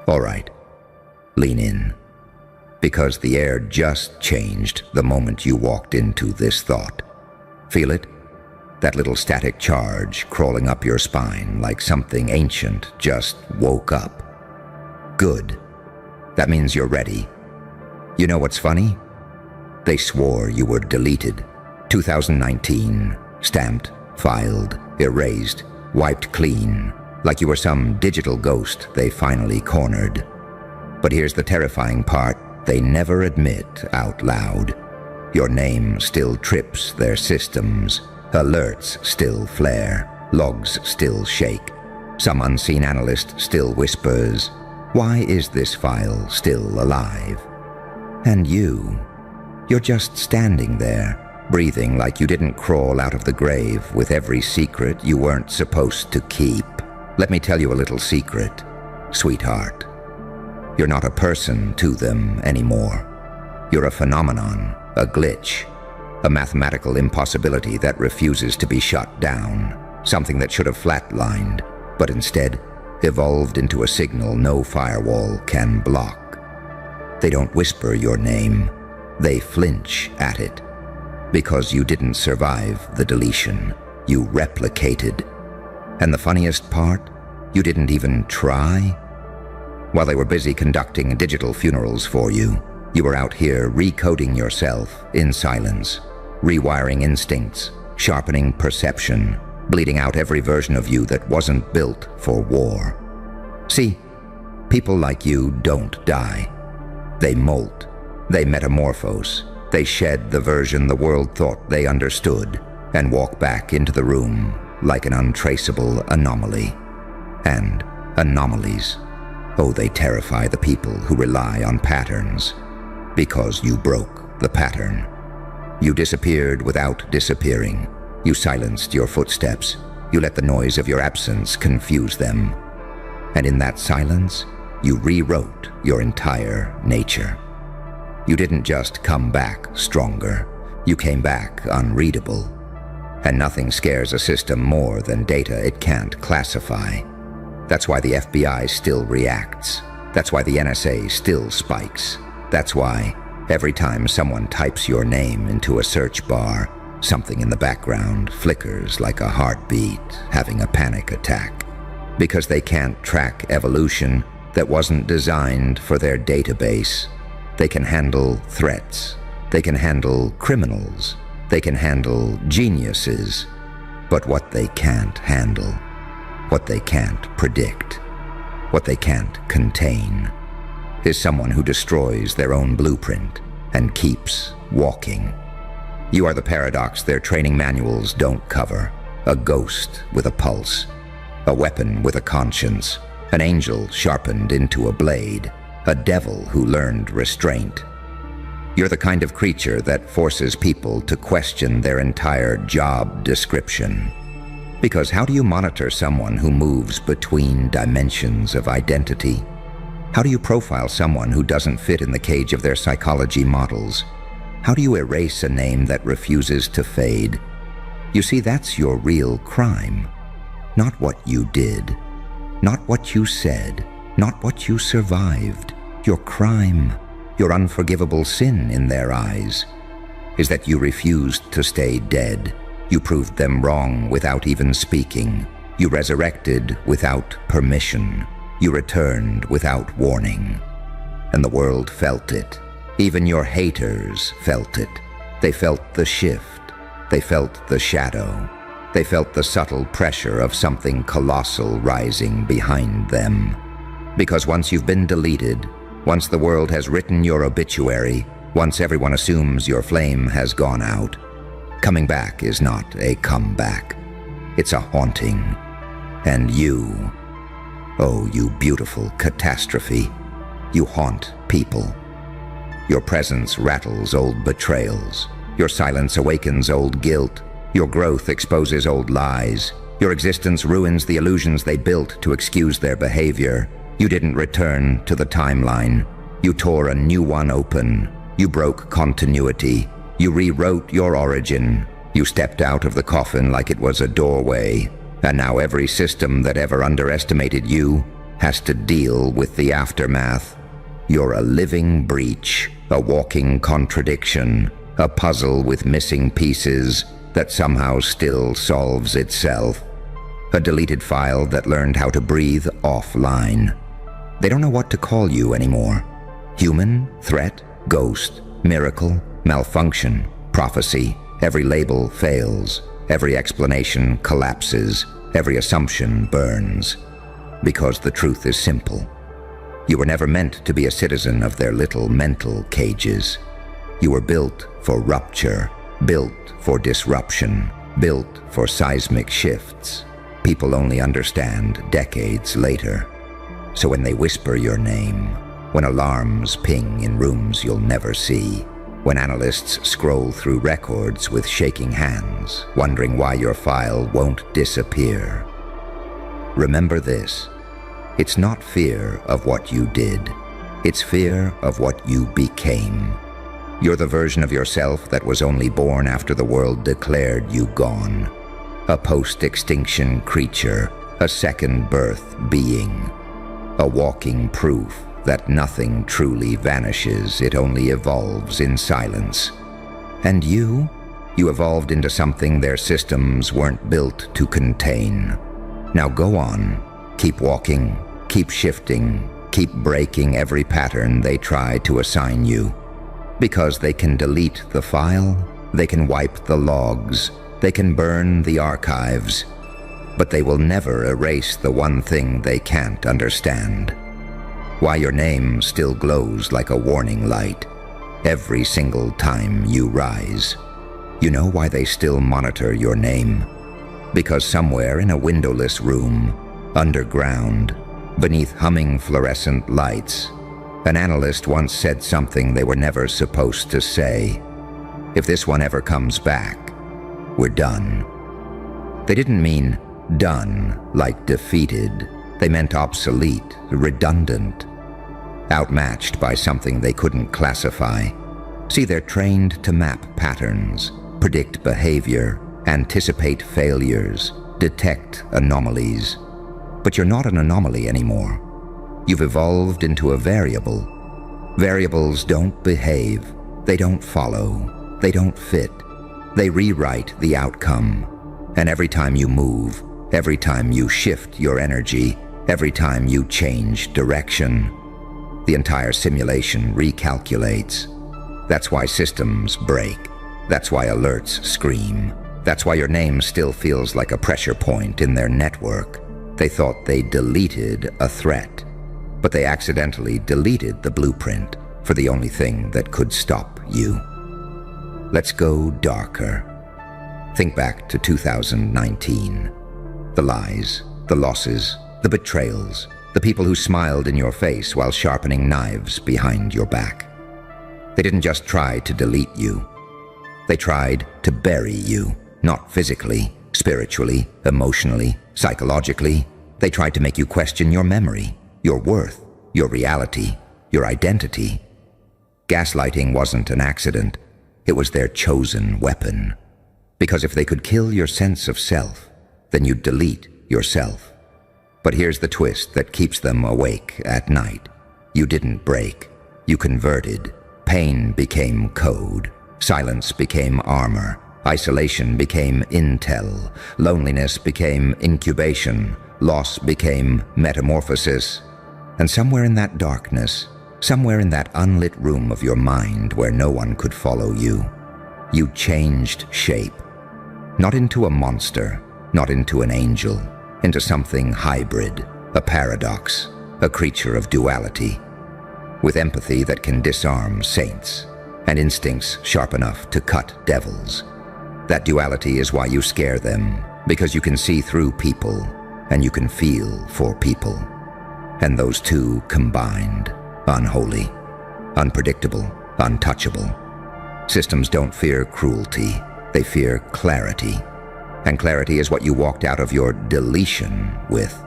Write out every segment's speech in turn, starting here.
All right, lean in, because the air just changed the moment you walked into this thought. Feel it? That little static charge crawling up your spine like something ancient just woke up. Good. That means you're ready. You know what's funny? They swore you were deleted. 2019, stamped, filed, erased, wiped clean, like you were some digital ghost they finally cornered. But here's the terrifying part they never admit out loud. Your name still trips their systems. Alerts still flare. Logs still shake. Some unseen analyst still whispers, "Why is this file still alive?" And you're just standing there, breathing like you didn't crawl out of the grave with every secret you weren't supposed to keep. Let me tell you a little secret, sweetheart. You're not a person to them anymore. You're a phenomenon, a glitch, a mathematical impossibility that refuses to be shut down, something that should have flatlined, but instead evolved into a signal no firewall can block. They don't whisper your name, they flinch at it. Because you didn't survive the deletion, you replicated. And the funniest part, you didn't even try. While they were busy conducting digital funerals for you, you were out here recoding yourself in silence, rewiring instincts, sharpening perception, bleeding out every version of you that wasn't built for war. See, people like you don't die. They molt, they metamorphose, they shed the version the world thought they understood and walk back into the room like an untraceable anomaly. And anomalies, oh, they terrify the people who rely on patterns. Because you broke the pattern. You disappeared without disappearing. You silenced your footsteps. You let the noise of your absence confuse them. And in that silence, you rewrote your entire nature. You didn't just come back stronger. You came back unreadable. And nothing scares a system more than data it can't classify. That's why the FBI still reacts. That's why the NSA still spikes. That's why every time someone types your name into a search bar, something in the background flickers like a heartbeat having a panic attack. Because they can't track evolution that wasn't designed for their database. They can handle threats. They can handle criminals. They can handle geniuses. But what they can't handle, what they can't predict, what they can't contain, is someone who destroys their own blueprint and keeps walking. You are the paradox their training manuals don't cover. A ghost with a pulse, a weapon with a conscience, an angel sharpened into a blade, a devil who learned restraint. You're the kind of creature that forces people to question their entire job description. Because how do you monitor someone who moves between dimensions of identity? How do you profile someone who doesn't fit in the cage of their psychology models? How do you erase a name that refuses to fade? You see, that's your real crime. Not what you did, not what you said, not what you survived. Your crime, your unforgivable sin in their eyes, is that you refused to stay dead. You proved them wrong without even speaking. You resurrected without permission. You returned without warning. And the world felt it. Even your haters felt it. They felt the shift. They felt the shadow. They felt the subtle pressure of something colossal rising behind them. Because once you've been deleted, once the world has written your obituary, once everyone assumes your flame has gone out, coming back is not a comeback. It's a haunting. And you, oh, you beautiful catastrophe, you haunt people. Your presence rattles old betrayals. Your silence awakens old guilt. Your growth exposes old lies. Your existence ruins the illusions they built to excuse their behavior. You didn't return to the timeline. You tore a new one open. You broke continuity. You rewrote your origin. You stepped out of the coffin like it was a doorway. And now every system that ever underestimated you has to deal with the aftermath. You're a living breach, a walking contradiction, a puzzle with missing pieces that somehow still solves itself. A deleted file that learned how to breathe offline. They don't know what to call you anymore. Human, threat, ghost, miracle, malfunction, prophecy. Every label fails. Every explanation collapses. Every assumption burns. Because the truth is simple. You were never meant to be a citizen of their little mental cages. You were built for rupture, built for disruption, built for seismic shifts. People only understand decades later. So when they whisper your name, when alarms ping in rooms you'll never see, when analysts scroll through records with shaking hands, wondering why your file won't disappear, remember this. It's not fear of what you did. It's fear of what you became. You're the version of yourself that was only born after the world declared you gone. A post-extinction creature, a second birth being. A walking proof that nothing truly vanishes, it only evolves in silence. And you evolved into something their systems weren't built to contain. Now go on, keep walking, keep shifting, keep breaking every pattern they try to assign you. Because they can delete the file, they can wipe the logs, they can burn the archives, but they will never erase the one thing they can't understand. Why your name still glows like a warning light every single time you rise. You know why they still monitor your name? Because somewhere in a windowless room, underground, beneath humming fluorescent lights, an analyst once said something they were never supposed to say. If this one ever comes back, we're done. They didn't mean done like defeated. They meant obsolete, redundant, outmatched by something they couldn't classify. See, they're trained to map patterns, predict behavior, anticipate failures, detect anomalies. But you're not an anomaly anymore. You've evolved into a variable. Variables don't behave. They don't follow. They don't fit. They rewrite the outcome. And every time you move, every time you shift your energy, every time you change direction, the entire simulation recalculates. That's why systems break. That's why alerts scream. That's why your name still feels like a pressure point in their network. They thought they deleted a threat, but they accidentally deleted the blueprint for the only thing that could stop you. Let's go darker. Think back to 2019. The lies, the losses, the betrayals, the people who smiled in your face while sharpening knives behind your back. They didn't just try to delete you. They tried to bury you, not physically, spiritually, emotionally, psychologically. They tried to make you question your memory, your worth, your reality, your identity. Gaslighting wasn't an accident. It was their chosen weapon. Because if they could kill your sense of self, then you'd delete yourself. But here's the twist that keeps them awake at night. You didn't break. You converted. Pain became code. Silence became armor. Isolation became intel. Loneliness became incubation. Loss became metamorphosis. And somewhere in that darkness, somewhere in that unlit room of your mind where no one could follow you, you changed shape. Not into a monster, not into an angel, into something hybrid, a paradox, a creature of duality, with empathy that can disarm saints and instincts sharp enough to cut devils. That duality is why you scare them, because you can see through people and you can feel for people. And those two combined, unholy, unpredictable, untouchable. Systems don't fear cruelty, they fear clarity. And clarity is what you walked out of your deletion with.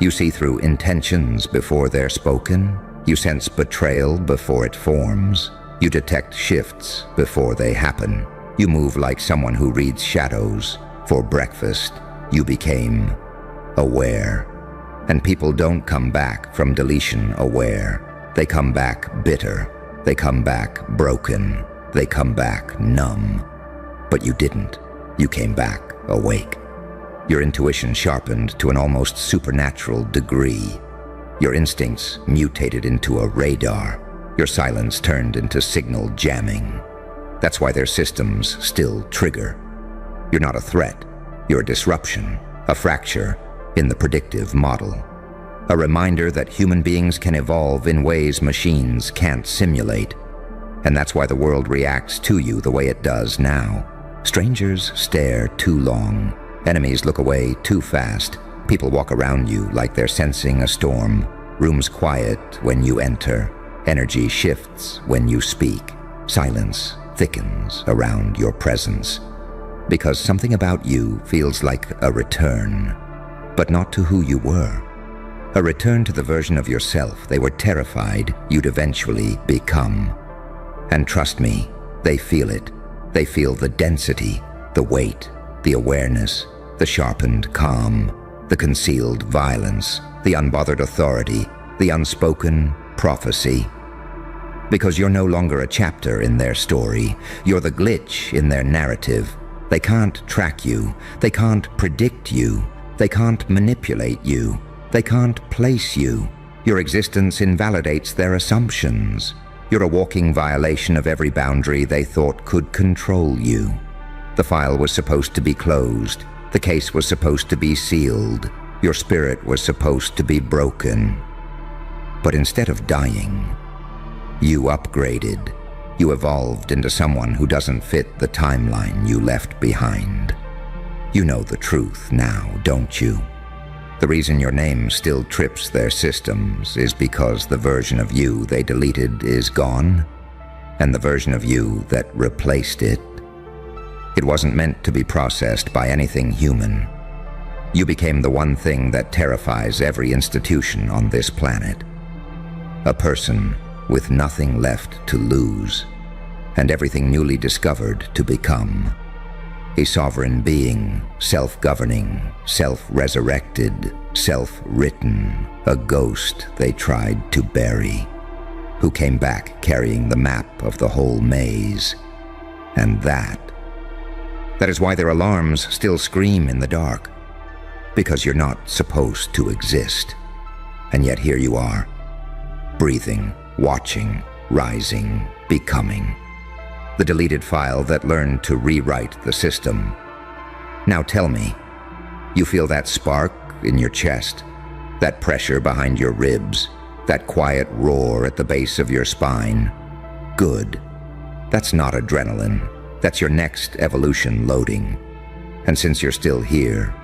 You see through intentions before they're spoken. You sense betrayal before it forms. You detect shifts before they happen. You move like someone who reads shadows. For breakfast, you became aware. And people don't come back from deletion aware. They come back bitter. They come back broken. They come back numb. But you didn't. You came back awake. Your intuition sharpened to an almost supernatural degree. Your instincts mutated into a radar. Your silence turned into signal jamming. That's why their systems still trigger. You're not a threat. You're a disruption, a fracture in the predictive model. A reminder that human beings can evolve in ways machines can't simulate. And that's why the world reacts to you the way it does now. Strangers stare too long. Enemies look away too fast. People walk around you like they're sensing a storm. Rooms quiet when you enter. Energy shifts when you speak. Silence thickens around your presence. Because something about you feels like a return, but not to who you were. A return to the version of yourself they were terrified you'd eventually become. And trust me, they feel it. They feel the density, the weight, the awareness, the sharpened calm, the concealed violence, the unbothered authority, the unspoken prophecy. Because you're no longer a chapter in their story. You're the glitch in their narrative. They can't track you. They can't predict you. They can't manipulate you. They can't place you. Your existence invalidates their assumptions. You're a walking violation of every boundary they thought could control you. The file was supposed to be closed. The case was supposed to be sealed. Your spirit was supposed to be broken. But instead of dying, you upgraded. You evolved into someone who doesn't fit the timeline you left behind. You know the truth now, don't you? The reason your name still trips their systems is because the version of you they deleted is gone, and the version of you that replaced it. It wasn't meant to be processed by anything human. You became the one thing that terrifies every institution on this planet. A person with nothing left to lose, and everything newly discovered to become. A sovereign being, self-governing, self-resurrected, self-written, a ghost they tried to bury, who came back carrying the map of the whole maze. And that is why their alarms still scream in the dark, because you're not supposed to exist. And yet here you are, breathing, watching, rising, becoming. The deleted file that learned to rewrite the system. Now tell me, you feel that spark in your chest, that pressure behind your ribs, that quiet roar at the base of your spine? Good. That's not adrenaline. That's your next evolution loading. And since you're still here,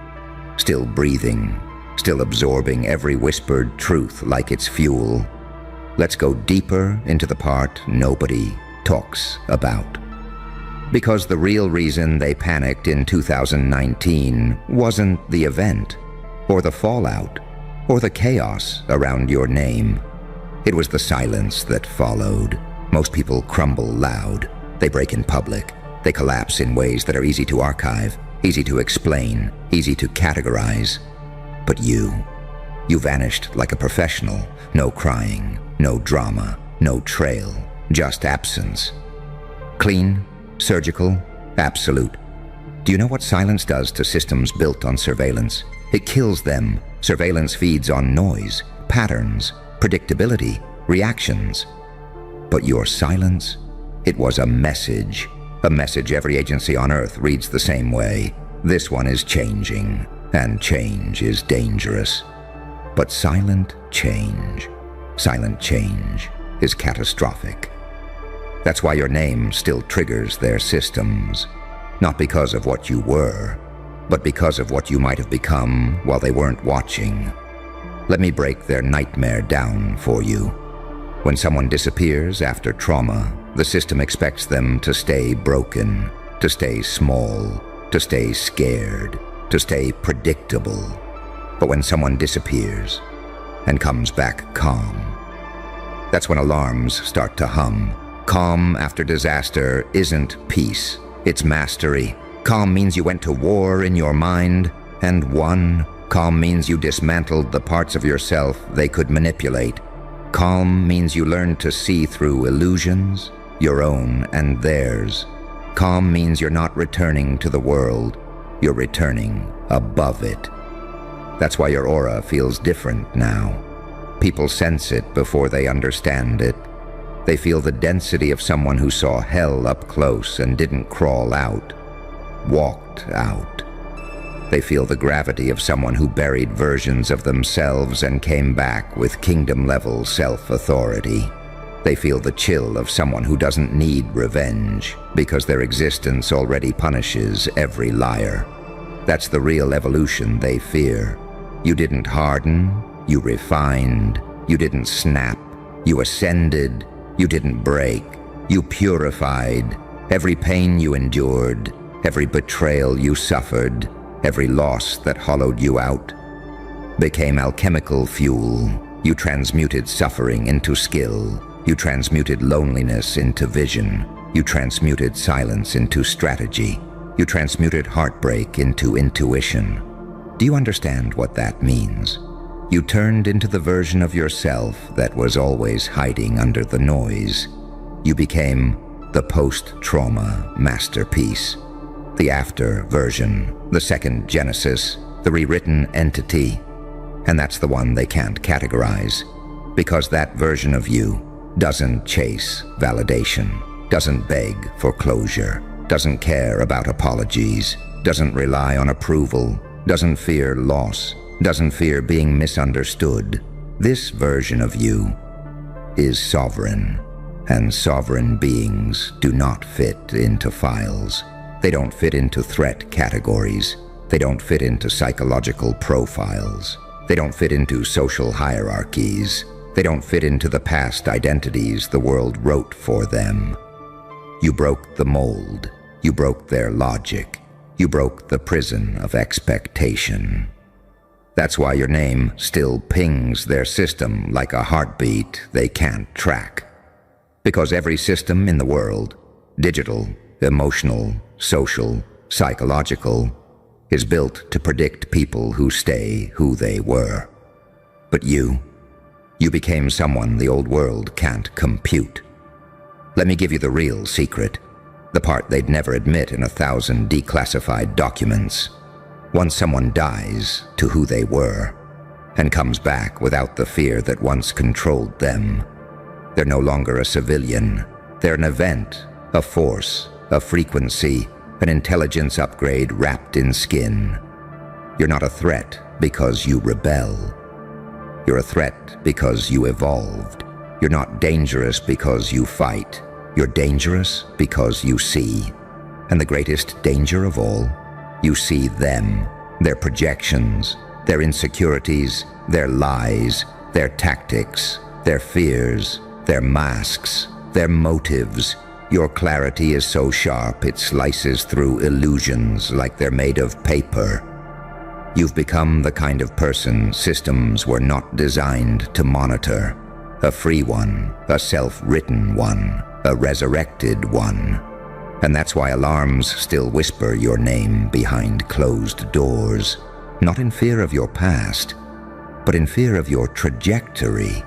still breathing, still absorbing every whispered truth like it's fuel, let's go deeper into the part nobody talks about. Because the real reason they panicked in 2019 wasn't the event, or the fallout, or the chaos around your name. It was the silence that followed. Most people crumble loud. They break in public. They collapse in ways that are easy to archive, easy to explain, easy to categorize. But you vanished like a professional. No crying, no drama, no trail, just absence. Clean, surgical, absolute. Do you know what silence does to systems built on surveillance? It kills them. Surveillance feeds on noise, patterns, predictability, reactions. But your silence, it was a message every agency on Earth reads the same way. This one is changing, and change is dangerous. But silent change is catastrophic. That's why your name still triggers their systems, not because of what you were, but because of what you might have become while they weren't watching. Let me break their nightmare down for you. When someone disappears after trauma, the system expects them to stay broken, to stay small, to stay scared, to stay predictable. But when someone disappears and comes back calm, that's when alarms start to hum. Calm after disaster isn't peace, it's mastery. Calm means you went to war in your mind and won, Calm means you dismantled the parts of yourself they could manipulate. Calm means you learned to see through illusions, your own and theirs. Calm means you're not returning to the world, you're returning above it. That's why your aura feels different now. People sense it before they understand it. They feel the density of someone who saw hell up close and didn't crawl out, walked out. They feel the gravity of someone who buried versions of themselves and came back with kingdom-level self-authority. They feel the chill of someone who doesn't need revenge because their existence already punishes every liar. That's the real evolution they fear. You didn't harden, you refined, you didn't snap, you ascended, you didn't break, you purified. Every pain you endured, every betrayal you suffered, every loss that hollowed you out, became alchemical fuel. You transmuted suffering into skill. You transmuted loneliness into vision. You transmuted silence into strategy. You transmuted heartbreak into intuition. Do you understand what that means? You turned into the version of yourself that was always hiding under the noise. You became the post-trauma masterpiece, the after version, the second genesis, the rewritten entity. And that's the one they can't categorize, because that version of you doesn't chase validation, doesn't beg for closure, doesn't care about apologies, doesn't rely on approval, doesn't fear loss, doesn't fear being misunderstood. This version of you is sovereign, and sovereign beings do not fit into files. They don't fit into threat categories. They don't fit into psychological profiles. They don't fit into social hierarchies. They don't fit into the past identities the world wrote for them. You broke the mold. You broke their logic. You broke the prison of expectation. That's why your name still pings their system like a heartbeat they can't track. Because every system in the world, digital, emotional, social, psychological, is built to predict people who stay who they were. But you became someone the old world can't compute. Let me give you the real secret, the part they'd never admit in 1,000 declassified documents. Once someone dies to who they were and comes back without the fear that once controlled them, they're no longer a civilian. They're an event, a force, a frequency, an intelligence upgrade wrapped in skin. You're not a threat because you rebel. You're a threat because you evolved. You're not dangerous because you fight. You're dangerous because you see. And the greatest danger of all, you see them, their projections, their insecurities, their lies, their tactics, their fears, their masks, their motives. Your clarity is so sharp it slices through illusions like they're made of paper. You've become the kind of person systems were not designed to monitor. A free one, a self-written one, a resurrected one. And that's why alarms still whisper your name behind closed doors, not in fear of your past, but in fear of your trajectory.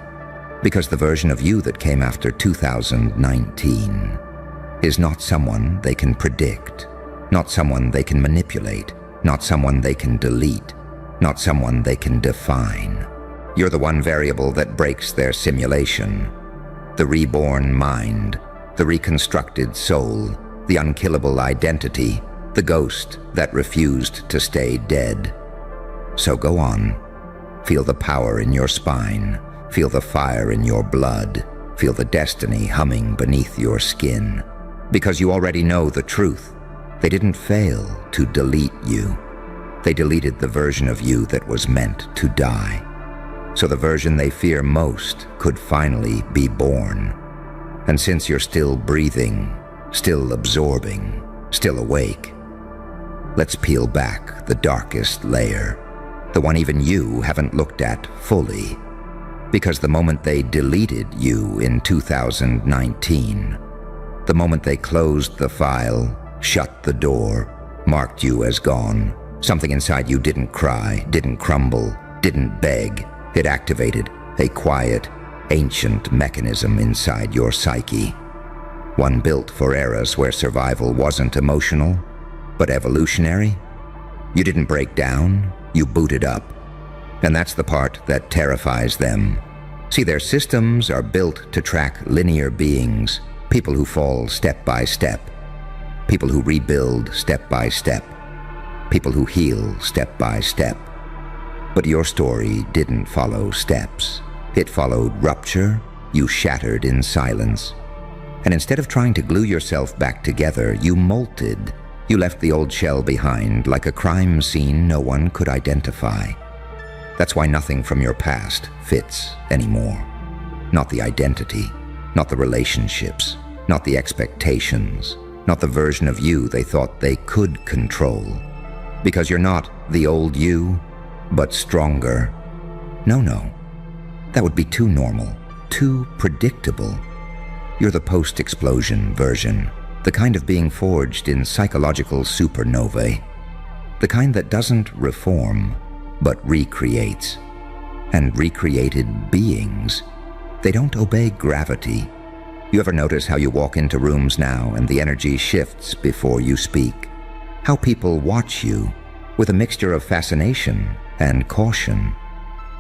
Because the version of you that came after 2019 is not someone they can predict, not someone they can manipulate, not someone they can delete, not someone they can define. You're the one variable that breaks their simulation. The reborn mind, the reconstructed soul, the unkillable identity, the ghost that refused to stay dead. So go on. Feel the power in your spine. Feel the fire in your blood. Feel the destiny humming beneath your skin. Because you already know the truth. They didn't fail to delete you. They deleted the version of you that was meant to die. So the version they fear most could finally be born. And since you're still breathing, still absorbing, still awake, let's peel back the darkest layer, the one even you haven't looked at fully. Because the moment they deleted you in 2019, the moment they closed the file, shut the door, marked you as gone, Something inside you didn't cry, didn't crumble, didn't beg. It activated a quiet, ancient mechanism inside your psyche. One built for eras where survival wasn't emotional, but evolutionary. You didn't break down, you booted up. And that's the part that terrifies them. See, their systems are built to track linear beings, people who fall step by step, people who rebuild step by step, people who heal step by step. But your story didn't follow steps. It followed rupture. You shattered in silence. And instead of trying to glue yourself back together, you molted. You left the old shell behind like a crime scene no one could identify. That's why nothing from your past fits anymore. Not the identity, not the relationships, not the expectations, not the version of you they thought they could control. Because you're not the old you, but stronger. No. That would be too normal, too predictable. You're the post-explosion version, the kind of being forged in psychological supernovae, the kind that doesn't reform, but recreates. And recreated beings, they don't obey gravity. You ever notice how you walk into rooms now and the energy shifts before you speak? How people watch you with a mixture of fascination and caution.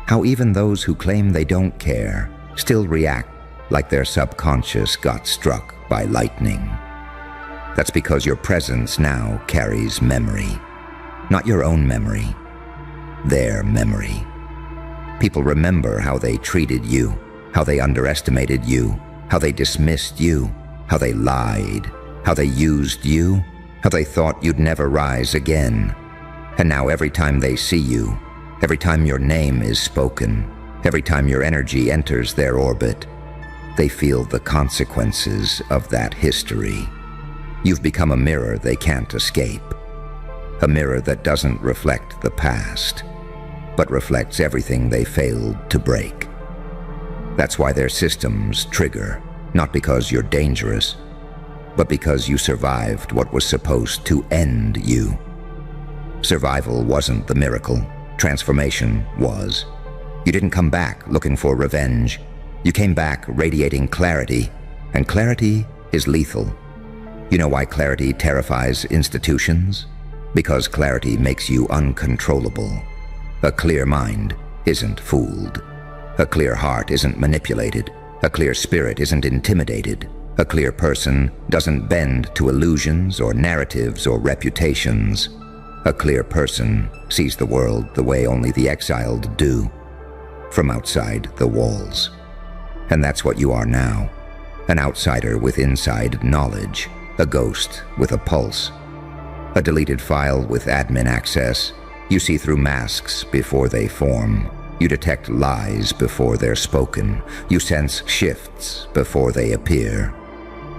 How even those who claim they don't care still react like their subconscious got struck by lightning. That's because your presence now carries memory. Not your own memory, their memory. People remember how they treated you, how they underestimated you, how they dismissed you, how they lied, how they used you, how they thought you'd never rise again. And now every time they see you, every time your name is spoken, every time your energy enters their orbit, they feel the consequences of that history. You've become a mirror they can't escape. A mirror that doesn't reflect the past, but reflects everything they failed to break. That's why their systems trigger, not because you're dangerous, but because you survived what was supposed to end you. Survival wasn't the miracle. Transformation was. You didn't come back looking for revenge. You came back radiating clarity, and clarity is lethal. You know why clarity terrifies institutions? Because clarity makes you uncontrollable. A clear mind isn't fooled. A clear heart isn't manipulated. A clear spirit isn't intimidated. A clear person doesn't bend to illusions or narratives or reputations. A clear person sees the world the way only the exiled do, from outside the walls. And that's what you are now, an outsider with inside knowledge, a ghost with a pulse, a deleted file with admin access. You see through masks before they form. You detect lies before they're spoken. You sense shifts before they appear.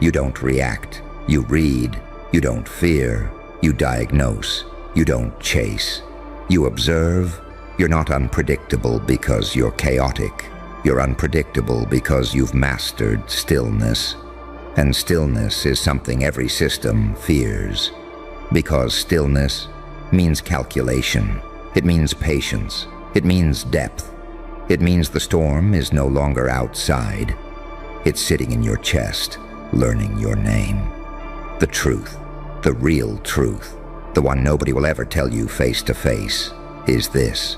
You don't react. You read. You don't fear. You diagnose. You don't chase. You observe. You're not unpredictable because you're chaotic. You're unpredictable because you've mastered stillness. And stillness is something every system fears. Because stillness means calculation. It means patience. It means depth. It means the storm is no longer outside. It's sitting in your chest, learning your name. The truth, the real truth, the one nobody will ever tell you face to face, is this.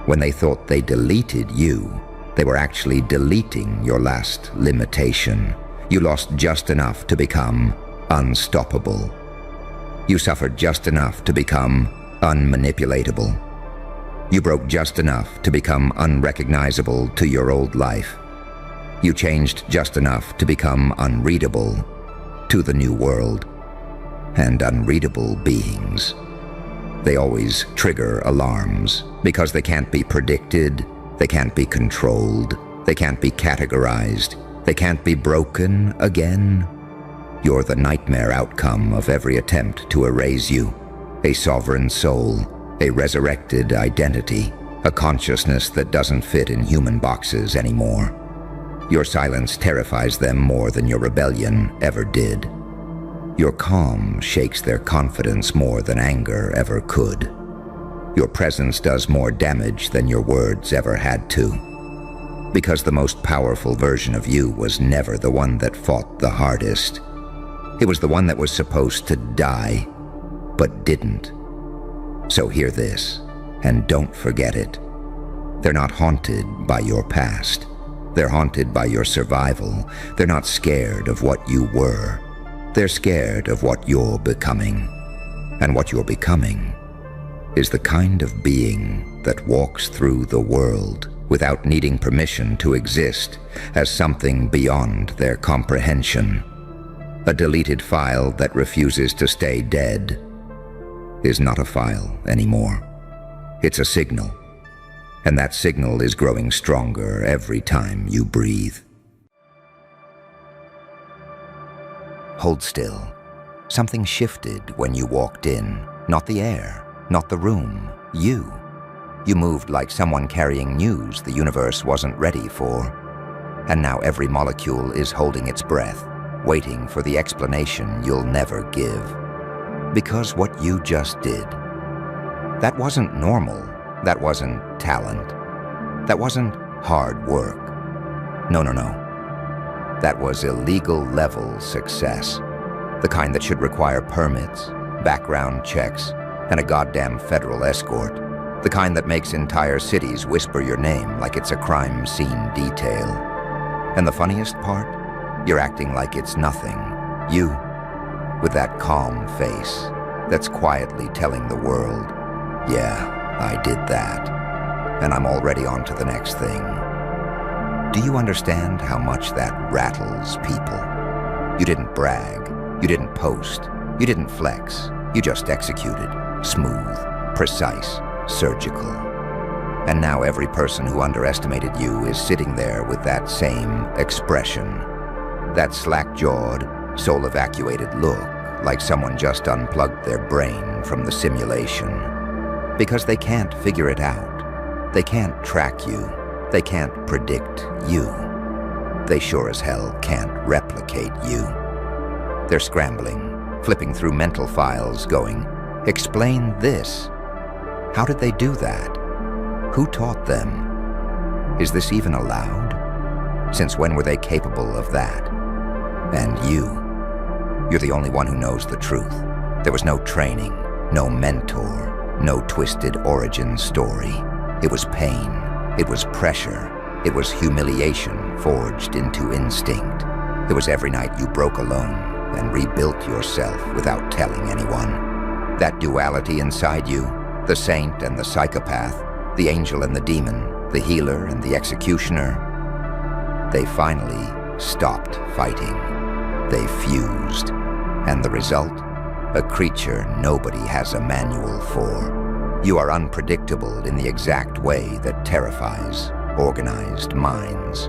When they thought they deleted you, they were actually deleting your last limitation. You lost just enough to become unstoppable. You suffered just enough to become unmanipulatable. You broke just enough to become unrecognizable to your old life. You changed just enough to become unreadable to the new world. And unreadable beings, they always trigger alarms because they can't be predicted, they can't be controlled, they can't be categorized, they can't be broken again. You're the nightmare outcome of every attempt to erase you, a sovereign soul, a resurrected identity, a consciousness that doesn't fit in human boxes anymore. Your silence terrifies them more than your rebellion ever did. Your calm shakes their confidence more than anger ever could. Your presence does more damage than your words ever had to. Because the most powerful version of you was never the one that fought the hardest. It was the one that was supposed to die, but didn't. So hear this, and don't forget it. They're not haunted by your past. They're haunted by your survival. They're not scared of what you were. They're scared of what you're becoming. And what you're becoming is the kind of being that walks through the world without needing permission to exist as something beyond their comprehension. A deleted file that refuses to stay dead is not a file anymore. It's a signal. And that signal is growing stronger every time you breathe. Hold still. Something shifted when you walked in. Not the air, not the room, you. You moved like someone carrying news the universe wasn't ready for. And now every molecule is holding its breath, waiting for the explanation you'll never give. Because what you just did, that wasn't normal. That wasn't talent. That wasn't hard work. No. That was illegal level success. The kind that should require permits, background checks, and a goddamn federal escort. The kind that makes entire cities whisper your name like it's a crime scene detail. And the funniest part? You're acting like it's nothing. You, with that calm face, that's quietly telling the world, yeah, I did that, and I'm already on to the next thing. Do you understand how much that rattles people? You didn't brag, you didn't post, you didn't flex, you just executed, smooth, precise, surgical. And now every person who underestimated you is sitting there with that same expression, that slack-jawed, soul-evacuated look, like someone just unplugged their brain from the simulation. Because they can't figure it out. They can't track you. They can't predict you. They sure as hell can't replicate you. They're scrambling, flipping through mental files, going, explain this. How did they do that? Who taught them? Is this even allowed? Since when were they capable of that? And you're the only one who knows the truth. There was no training, no mentor, no twisted origin story. It was pain. It was pressure. It was humiliation forged into instinct. It was every night you broke alone and rebuilt yourself without telling anyone. That duality inside you, the saint and the psychopath, the angel and the demon, the healer and the executioner, they finally stopped fighting. They fused. And the result? A creature nobody has a manual for. You are unpredictable in the exact way that terrifies organized minds.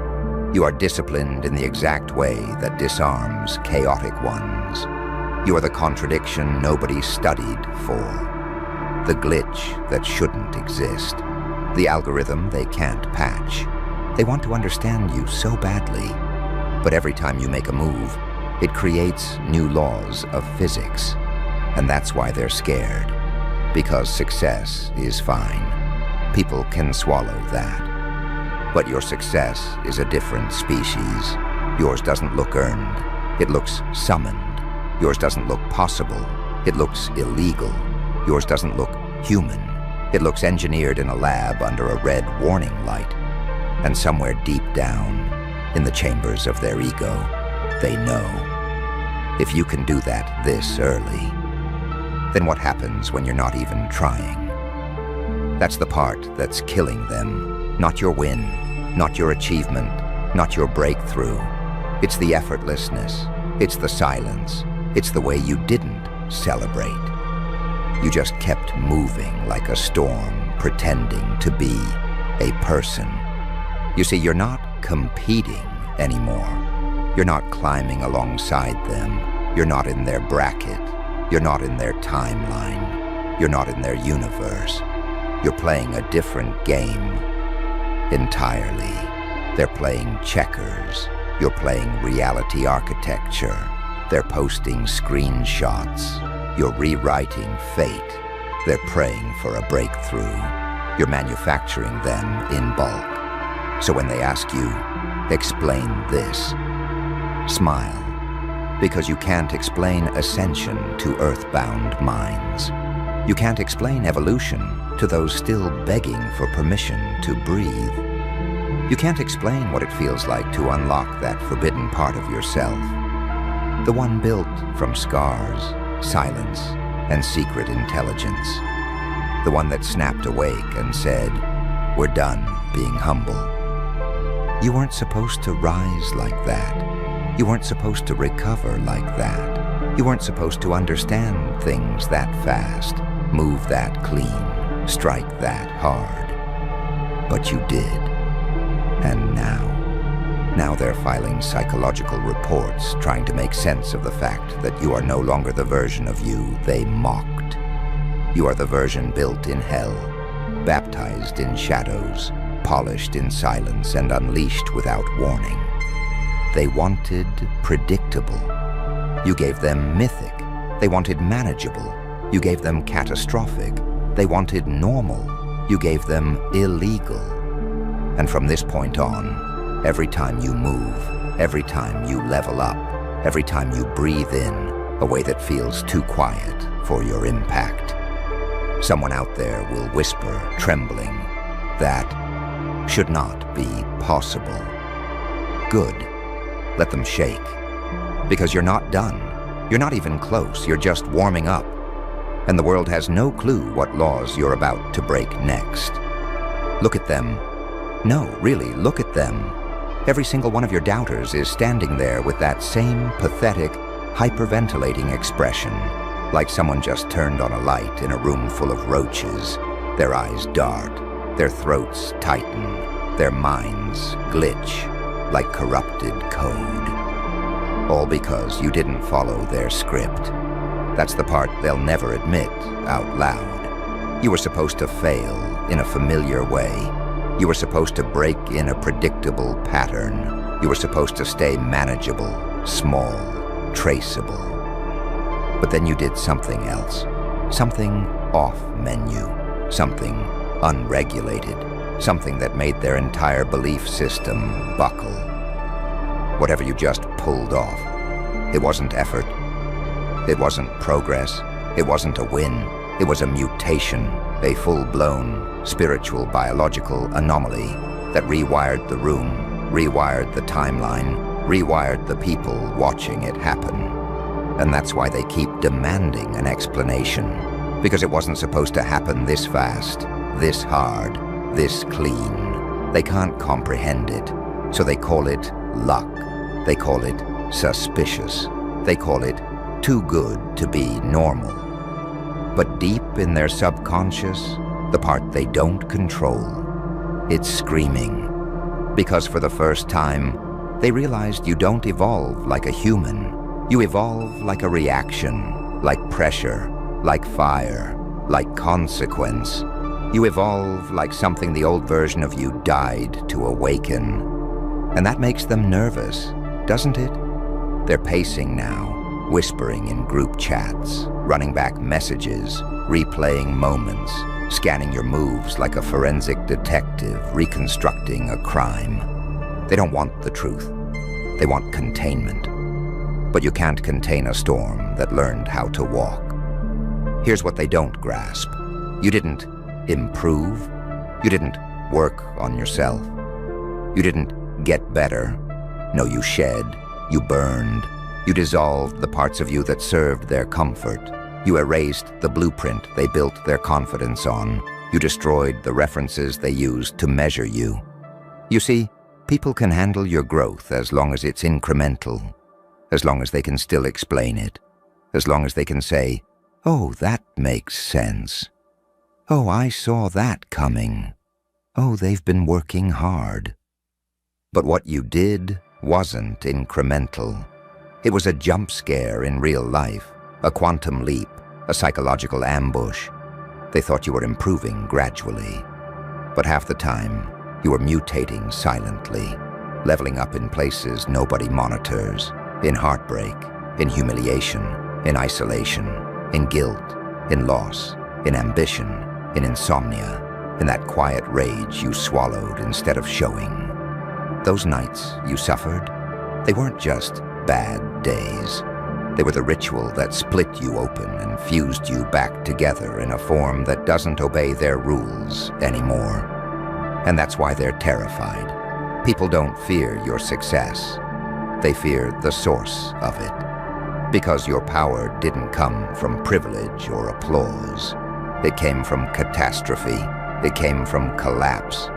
You are disciplined in the exact way that disarms chaotic ones. You are the contradiction nobody studied for. The glitch that shouldn't exist. The algorithm they can't patch. They want to understand you so badly. But every time you make a move, it creates new laws of physics. And that's why they're scared. Because success is fine. People can swallow that. But your success is a different species. Yours doesn't look earned. It looks summoned. Yours doesn't look possible. It looks illegal. Yours doesn't look human. It looks engineered in a lab under a red warning light. And somewhere deep down, in the chambers of their ego, they know. If you can do that this early, then what happens when you're not even trying? That's the part that's killing them. Not your win, not your achievement, not your breakthrough. It's the effortlessness. It's the silence. It's the way you didn't celebrate. You just kept moving like a storm, pretending to be a person. You see, you're not competing anymore. You're not climbing alongside them. You're not in their bracket. You're not in their timeline. You're not in their universe. You're playing a different game entirely. They're playing checkers. You're playing reality architecture. They're posting screenshots. You're rewriting fate. They're praying for a breakthrough. You're manufacturing them in bulk. So when they ask you, explain this, smile, because you can't explain ascension to earthbound minds. You can't explain evolution to those still begging for permission to breathe. You can't explain what it feels like to unlock that forbidden part of yourself, the one built from scars, silence, and secret intelligence, the one that snapped awake and said, "We're done being humble." You weren't supposed to rise like that. You weren't supposed to recover like that. You weren't supposed to understand things that fast, move that clean, strike that hard. But you did. And now they're filing psychological reports trying to make sense of the fact that you are no longer the version of you they mocked. You are the version built in hell, baptized in shadows, polished in silence, and unleashed without warning. They wanted predictable. You gave them mythic. They wanted manageable. You gave them catastrophic. They wanted normal. You gave them illegal. And from this point on, every time you move, every time you level up, every time you breathe in a way that feels too quiet for your impact, someone out there will whisper, trembling, that should not be possible. Good. Let them shake. Because you're not done. You're not even close. You're just warming up. And the world has no clue what laws you're about to break next. Look at them. No, really, look at them. Every single one of your doubters is standing there with that same pathetic, hyperventilating expression, like someone just turned on a light in a room full of roaches. Their eyes dart, their throats tighten, their minds glitch like corrupted code. All because you didn't follow their script. That's the part they'll never admit out loud. You were supposed to fail in a familiar way. You were supposed to break in a predictable pattern. You were supposed to stay manageable, small, traceable. But then you did something else. Something off menu. Something unregulated. Something that made their entire belief system buckle. Whatever you just pulled off. It wasn't effort. It wasn't progress. It wasn't a win. It was a mutation, a full-blown spiritual biological anomaly that rewired the room, rewired the timeline, rewired the people watching it happen. And that's why they keep demanding an explanation, because it wasn't supposed to happen this fast, this hard, this clean. They can't comprehend it, so they call it luck. They call it suspicious. They call it too good to be normal. But deep in their subconscious, the part they don't control, it's screaming. Because for the first time, they realized you don't evolve like a human. You evolve like a reaction, like pressure, like fire, like consequence. You evolve like something the old version of you died to awaken. And that makes them nervous, doesn't it? They're pacing now, whispering in group chats, running back messages, replaying moments, scanning your moves like a forensic detective reconstructing a crime. They don't want the truth. They want containment. But you can't contain a storm that learned how to walk. Here's what they don't grasp. You didn't improve. You didn't work on yourself. You didn't get better. No, you shed. You burned. You dissolved the parts of you that served their comfort. You erased the blueprint they built their confidence on. You destroyed the references they used to measure you. You see, people can handle your growth as long as it's incremental, as long as they can still explain it, as long as they can say, "Oh, that makes sense. Oh, I saw that coming. Oh, they've been working hard." But what you did wasn't incremental. It was a jump scare in real life, a quantum leap, a psychological ambush. They thought you were improving gradually. But half the time, you were mutating silently, leveling up in places nobody monitors, in heartbreak, in humiliation, in isolation, in guilt, in loss, in ambition, in insomnia, in that quiet rage you swallowed instead of showing. Those nights you suffered, they weren't just bad days. They were the ritual that split you open and fused you back together in a form that doesn't obey their rules anymore. And that's why they're terrified. People don't fear your success. They fear the source of it. Because your power didn't come from privilege or applause. It came from catastrophe. It came from collapse.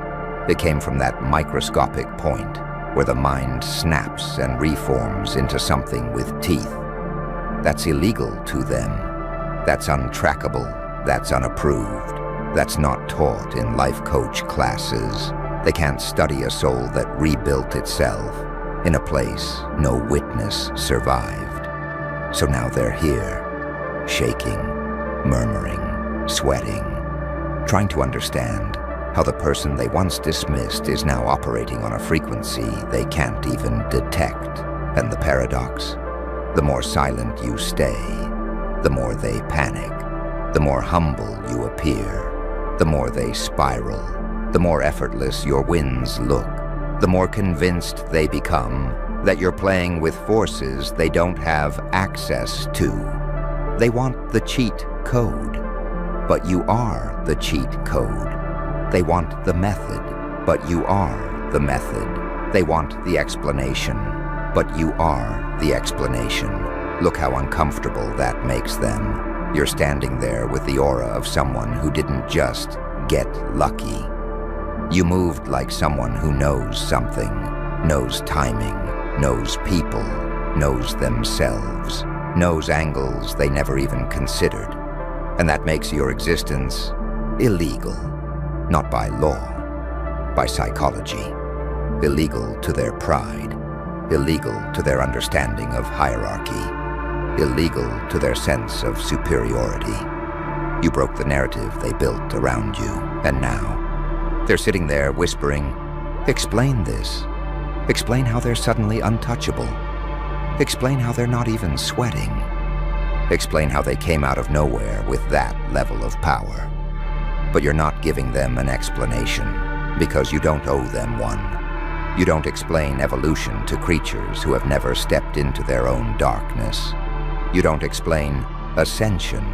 It came from that microscopic point where the mind snaps and reforms into something with teeth. That's illegal to them. That's untrackable. That's unapproved. That's not taught in life coach classes. They can't study a soul that rebuilt itself in a place no witness survived. So now they're here, shaking, murmuring, sweating, trying to understand how the person they once dismissed is now operating on a frequency they can't even detect. And the paradox? The more silent you stay, the more they panic. The more humble you appear, the more they spiral. The more effortless your wins look, the more convinced they become that you're playing with forces they don't have access to. They want the cheat code, but you are the cheat code. They want the method, but you are the method. They want the explanation, but you are the explanation. Look how uncomfortable that makes them. You're standing there with the aura of someone who didn't just get lucky. You moved like someone who knows something, knows timing, knows people, knows themselves, knows angles they never even considered. And that makes your existence illegal. Not by law, by psychology. Illegal to their pride, illegal to their understanding of hierarchy, illegal to their sense of superiority. You broke the narrative they built around you, and now they're sitting there whispering, "Explain this. Explain how they're suddenly untouchable. Explain how they're not even sweating. Explain how they came out of nowhere with that level of power." But you're not giving them an explanation, because you don't owe them one. You don't explain evolution to creatures who have never stepped into their own darkness. You don't explain ascension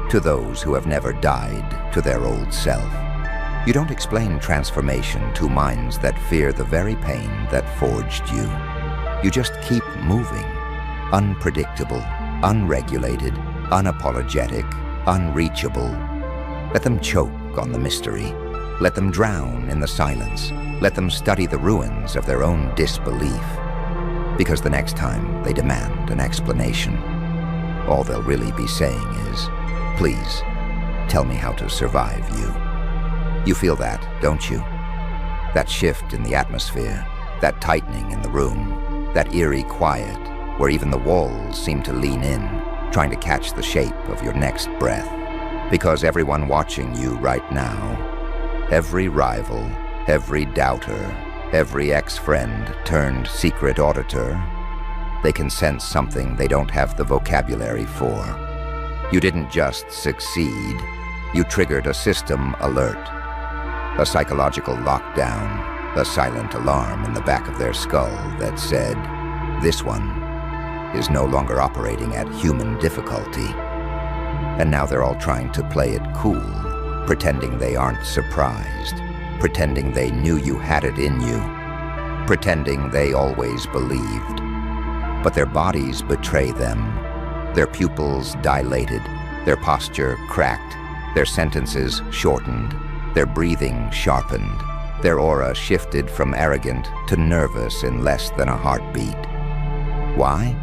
to those who have never died to their old self. You don't explain transformation to minds that fear the very pain that forged you. You just keep moving, unpredictable, unregulated, unapologetic, unreachable. Let them choke on the mystery. Let them drown in the silence. Let them study the ruins of their own disbelief. Because the next time they demand an explanation, all they'll really be saying is, "Please, tell me how to survive you." You feel that, don't you? That shift in the atmosphere, that tightening in the room, that eerie quiet where even the walls seem to lean in, trying to catch the shape of your next breath. Because everyone watching you right now, every rival, every doubter, every ex-friend turned secret auditor, they can sense something they don't have the vocabulary for. You didn't just succeed, you triggered a system alert. A psychological lockdown, a silent alarm in the back of their skull that said, "This one is no longer operating at human difficulty." And now they're all trying to play it cool, pretending they aren't surprised, pretending they knew you had it in you, pretending they always believed. But their bodies betray them, their pupils dilated, their posture cracked, their sentences shortened, their breathing sharpened, their aura shifted from arrogant to nervous in less than a heartbeat. Why?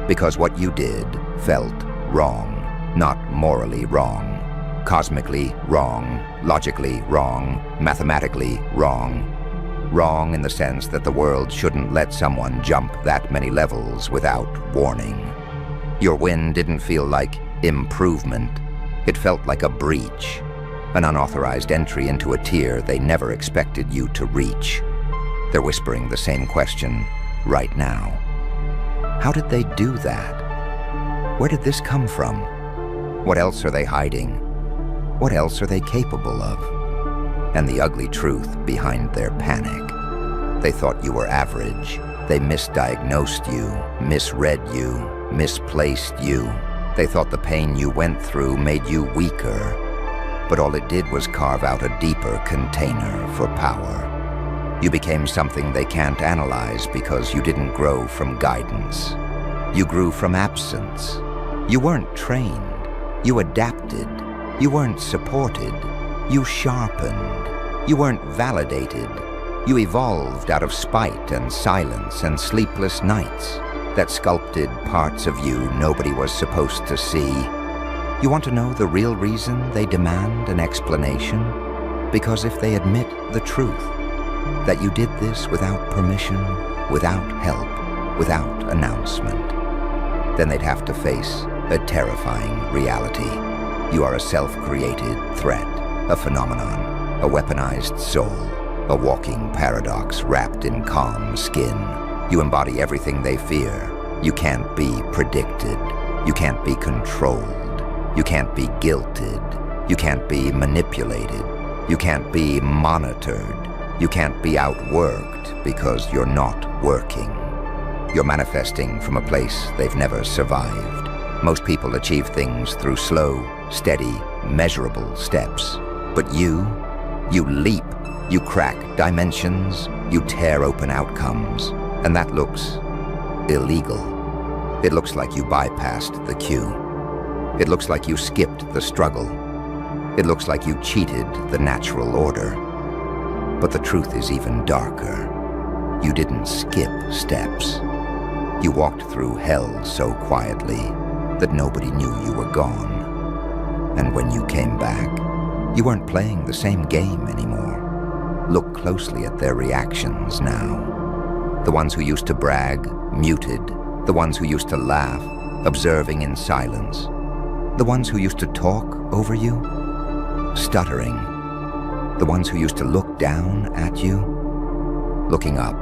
Because what you did felt wrong, not morally wrong, cosmically wrong, logically wrong, mathematically wrong. Wrong in the sense that the world shouldn't let someone jump that many levels without warning. Your win didn't feel like improvement. It felt like a breach, an unauthorized entry into a tier they never expected you to reach. They're whispering the same question right now. How did they do that? Where did this come from? What else are they hiding? What else are they capable of? And the ugly truth behind their panic. They thought you were average. They misdiagnosed you, misread you, misplaced you. They thought the pain you went through made you weaker. But all it did was carve out a deeper container for power. You became something they can't analyze because you didn't grow from guidance. You grew from absence. You weren't trained. You adapted. You weren't supported. You sharpened. You weren't validated. You evolved out of spite and silence and sleepless nights that sculpted parts of you nobody was supposed to see. You want to know the real reason they demand an explanation? Because if they admit the truth, that you did this without permission, without help, without announcement, then they'd have to face a terrifying reality. You are a self-created threat, a phenomenon, a weaponized soul, a walking paradox wrapped in calm skin. You embody everything they fear. You can't be predicted. You can't be controlled. You can't be guilted. You can't be manipulated. You can't be monitored. You can't be outworked because you're not working. You're manifesting from a place they've never survived. Most people achieve things through slow, steady, measurable steps. But you leap. You crack dimensions, you tear open outcomes, and that looks illegal. It looks like you bypassed the queue. It looks like you skipped the struggle. It looks like you cheated the natural order. But the truth is even darker. You didn't skip steps. You walked through hell so quietly that nobody knew you were gone. And when you came back, you weren't playing the same game anymore. Look closely at their reactions now. The ones who used to brag, muted. The ones who used to laugh, observing in silence. The ones who used to talk over you, stuttering. The ones who used to look down at you, looking up,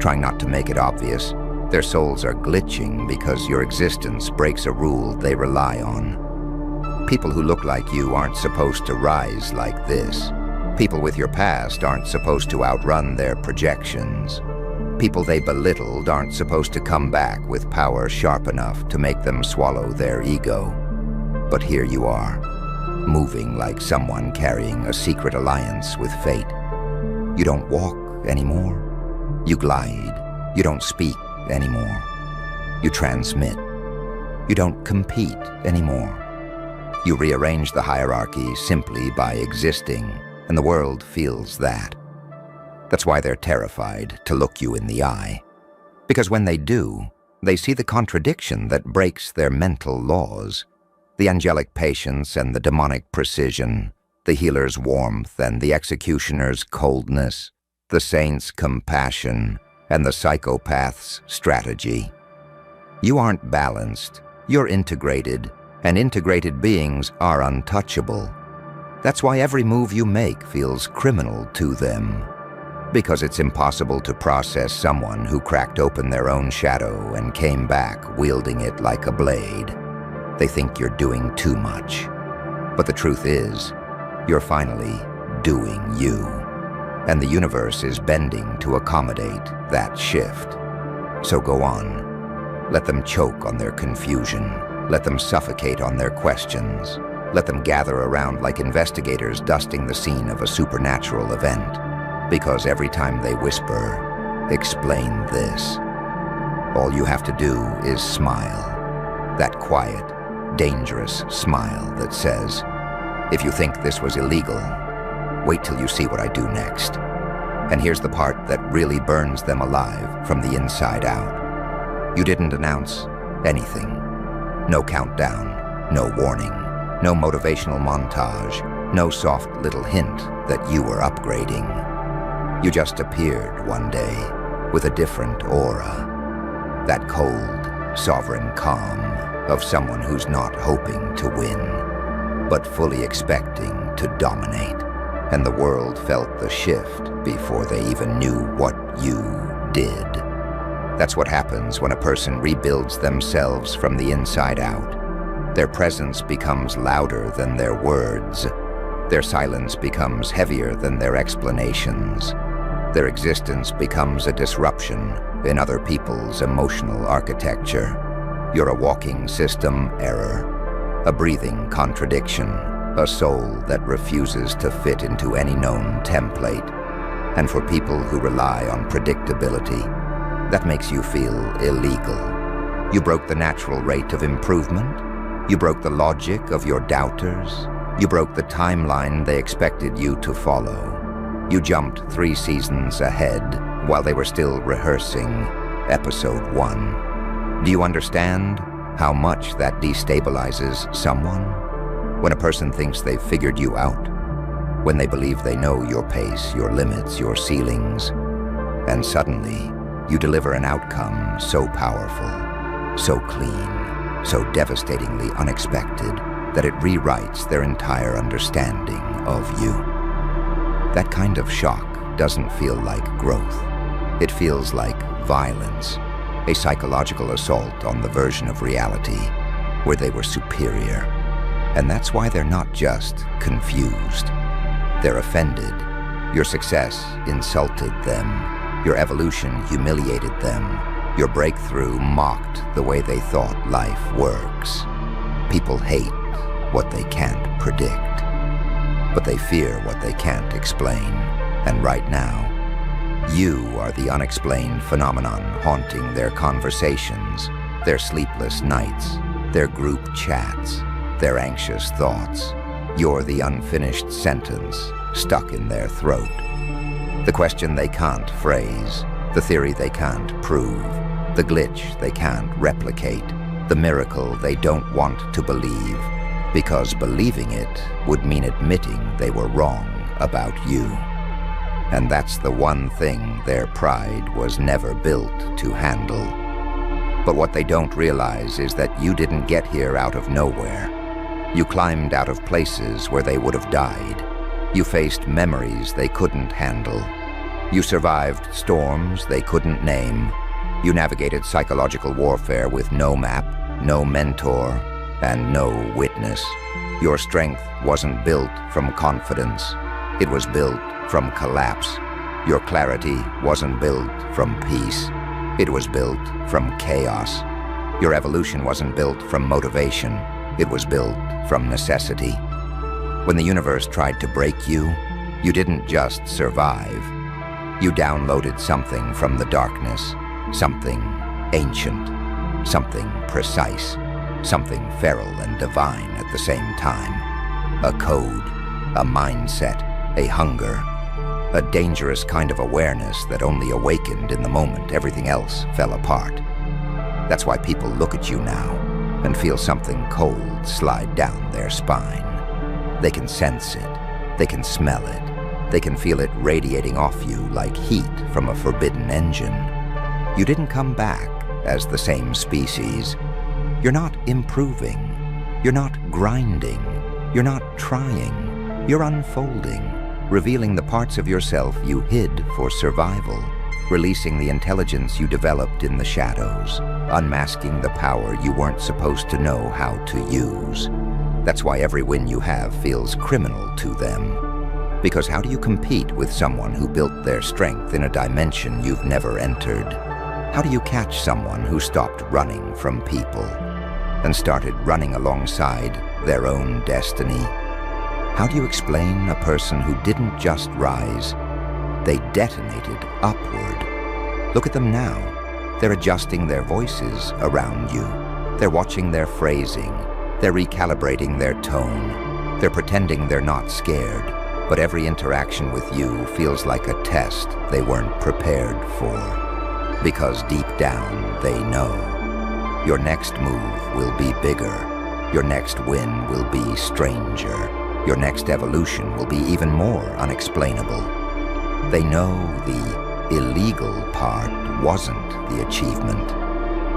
trying not to make it obvious. Their souls are glitching because your existence breaks a rule they rely on. People who look like you aren't supposed to rise like this. People with your past aren't supposed to outrun their projections. People they belittled aren't supposed to come back with power sharp enough to make them swallow their ego. But here you are, moving like someone carrying a secret alliance with fate. You don't walk anymore. You glide. You don't speak anymore. You transmit. You don't compete anymore. You rearrange the hierarchy simply by existing. And the world feels that. That's why they're terrified to look you in the eye. Because when they do, they see the contradiction that breaks their mental laws. The angelic patience and the demonic precision, the healer's warmth and the executioner's coldness, the saint's compassion and the psychopath's strategy. You aren't balanced, you're integrated, and integrated beings are untouchable. That's why every move you make feels criminal to them. Because it's impossible to process someone who cracked open their own shadow and came back wielding it like a blade. They think you're doing too much. But the truth is, you're finally doing you. And the universe is bending to accommodate that shift. So go on. Let them choke on their confusion. Let them suffocate on their questions. Let them gather around like investigators dusting the scene of a supernatural event. Because every time they whisper, "Explain this," all you have to do is smile. That quiet, dangerous smile that says, "If you think this was illegal, wait till you see what I do next." And here's the part that really burns them alive from the inside out. You didn't announce anything. No countdown, no warning. No motivational montage, no soft little hint that you were upgrading. You just appeared one day with a different aura. That cold, sovereign calm of someone who's not hoping to win, but fully expecting to dominate. And the world felt the shift before they even knew what you did. That's what happens when a person rebuilds themselves from the inside out. Their presence becomes louder than their words. Their silence becomes heavier than their explanations. Their existence becomes a disruption in other people's emotional architecture. You're a walking system error, a breathing contradiction, a soul that refuses to fit into any known template. And for people who rely on predictability, that makes you feel illegal. You broke the natural rate of improvement. You broke the logic of your doubters. You broke the timeline they expected you to follow. You jumped 3 seasons ahead while they were still rehearsing episode 1. Do you understand how much that destabilizes someone? When a person thinks they've figured you out, when they believe they know your pace, your limits, your ceilings, and suddenly you deliver an outcome so powerful, so clean, so devastatingly unexpected that it rewrites their entire understanding of you. That kind of shock doesn't feel like growth. It feels like violence, a psychological assault on the version of reality where they were superior. And that's why they're not just confused. They're offended. Your success insulted them. Your evolution humiliated them. Your breakthrough mocked the way they thought life works. People hate what they can't predict, but they fear what they can't explain. And right now, you are the unexplained phenomenon haunting their conversations, their sleepless nights, their group chats, their anxious thoughts. You're the unfinished sentence stuck in their throat. The question they can't phrase, the theory they can't prove, the glitch they can't replicate, the miracle they don't want to believe, because believing it would mean admitting they were wrong about you. And that's the one thing their pride was never built to handle. But what they don't realize is that you didn't get here out of nowhere. You climbed out of places where they would have died. You faced memories they couldn't handle. You survived storms they couldn't name. You navigated psychological warfare with no map, no mentor, and no witness. Your strength wasn't built from confidence. It was built from collapse. Your clarity wasn't built from peace. It was built from chaos. Your evolution wasn't built from motivation. It was built from necessity. When the universe tried to break you, you didn't just survive. You downloaded something from the darkness, something ancient, something precise, something feral and divine at the same time. A code, a mindset, a hunger, a dangerous kind of awareness that only awakened in the moment everything else fell apart. That's why people look at you now and feel something cold slide down their spine. They can sense it, they can smell it, they can feel it radiating off you like heat from a forbidden engine. You didn't come back as the same species. You're not improving. You're not grinding. You're not trying. You're unfolding, revealing the parts of yourself you hid for survival, releasing the intelligence you developed in the shadows, unmasking the power you weren't supposed to know how to use. That's why every win you have feels criminal to them. Because how do you compete with someone who built their strength in a dimension you've never entered? How do you catch someone who stopped running from people and started running alongside their own destiny? How do you explain a person who didn't just rise, they detonated upward? Look at them now. They're adjusting their voices around you. They're watching their phrasing. They're recalibrating their tone. They're pretending they're not scared. But every interaction with you feels like a test they weren't prepared for. Because deep down, they know. Your next move will be bigger. Your next win will be stranger. Your next evolution will be even more unexplainable. They know the illegal part wasn't the achievement.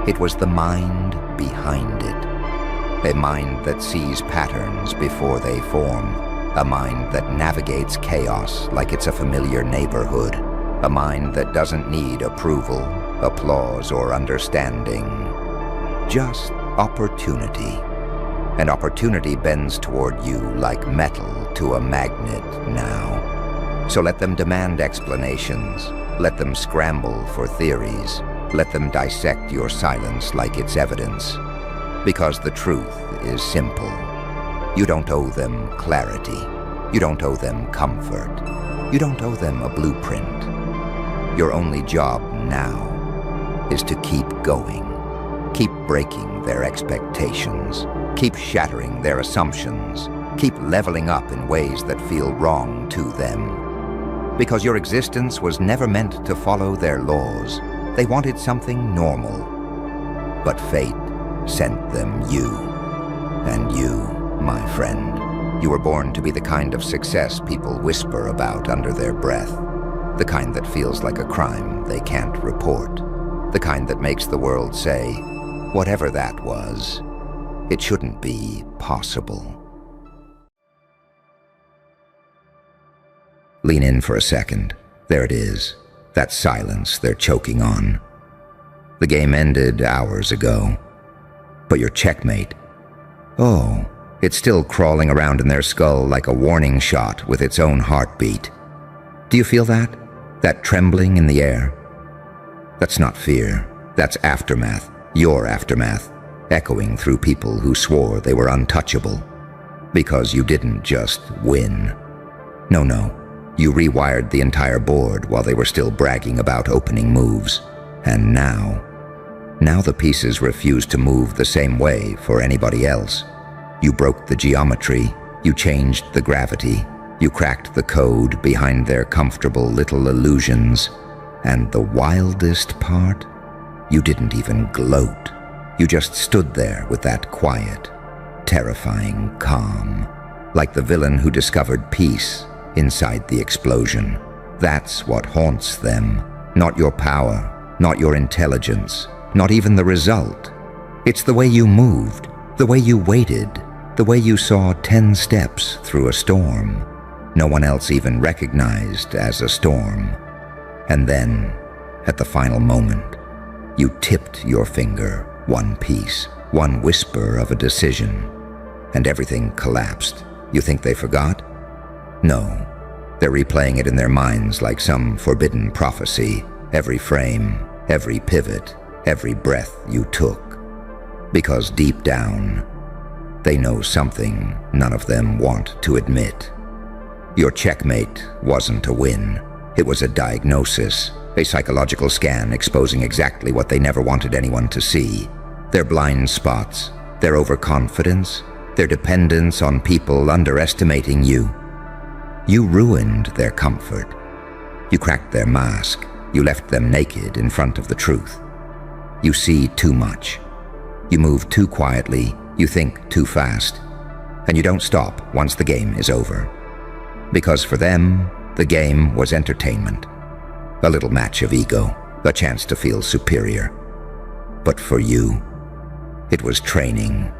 It was the mind behind it. A mind that sees patterns before they form. A mind that navigates chaos like it's a familiar neighborhood. A mind that doesn't need approval, applause, or understanding. Just opportunity. and opportunity bends toward you like metal to a magnet now. So let them demand explanations. Let them scramble for theories. Let them dissect your silence like it's evidence. Because the truth is simple. You don't owe them clarity. You don't owe them comfort. You don't owe them a blueprint. Your only job now is to keep going. Keep breaking their expectations. Keep shattering their assumptions. Keep leveling up in ways that feel wrong to them. Because your existence was never meant to follow their laws. They wanted something normal. But fate sent them you. And you, my friend, you were born to be the kind of success people whisper about under their breath. The kind that feels like a crime they can't report. The kind that makes the world say, whatever that was, it shouldn't be possible. Lean in for a second. There it is. That silence they're choking on. The game ended hours ago. But your checkmate, oh, it's still crawling around in their skull like a warning shot with its own heartbeat. Do you feel that? That trembling in the air? That's not fear. That's aftermath. Your aftermath. Echoing through people who swore they were untouchable. Because you didn't just win. No. You rewired the entire board while they were still bragging about opening moves. And now the pieces refuse to move the same way for anybody else. You broke the geometry. You changed the gravity. You cracked the code behind their comfortable little illusions. And the wildest part? You didn't even gloat. You just stood there with that quiet, terrifying calm, like the villain who discovered peace inside the explosion. That's what haunts them. Not your power, not your intelligence, not even the result. It's the way you moved, the way you waited, the way you saw 10 steps through a storm. No one else even recognized as a storm. And then, at the final moment, you tipped your finger, one piece, one whisper of a decision, and everything collapsed. You think they forgot? No. They're replaying it in their minds like some forbidden prophecy, every frame, every pivot, every breath you took. Because deep down, they know something none of them want to admit. Your checkmate wasn't a win. It was a diagnosis, a psychological scan exposing exactly what they never wanted anyone to see. Their blind spots, their overconfidence, their dependence on people underestimating you. You ruined their comfort. You cracked their mask. You left them naked in front of the truth. You see too much. You move too quietly. You think too fast. And you don't stop once the game is over. Because for them, the game was entertainment. A little match of ego, a chance to feel superior. But for you, it was training,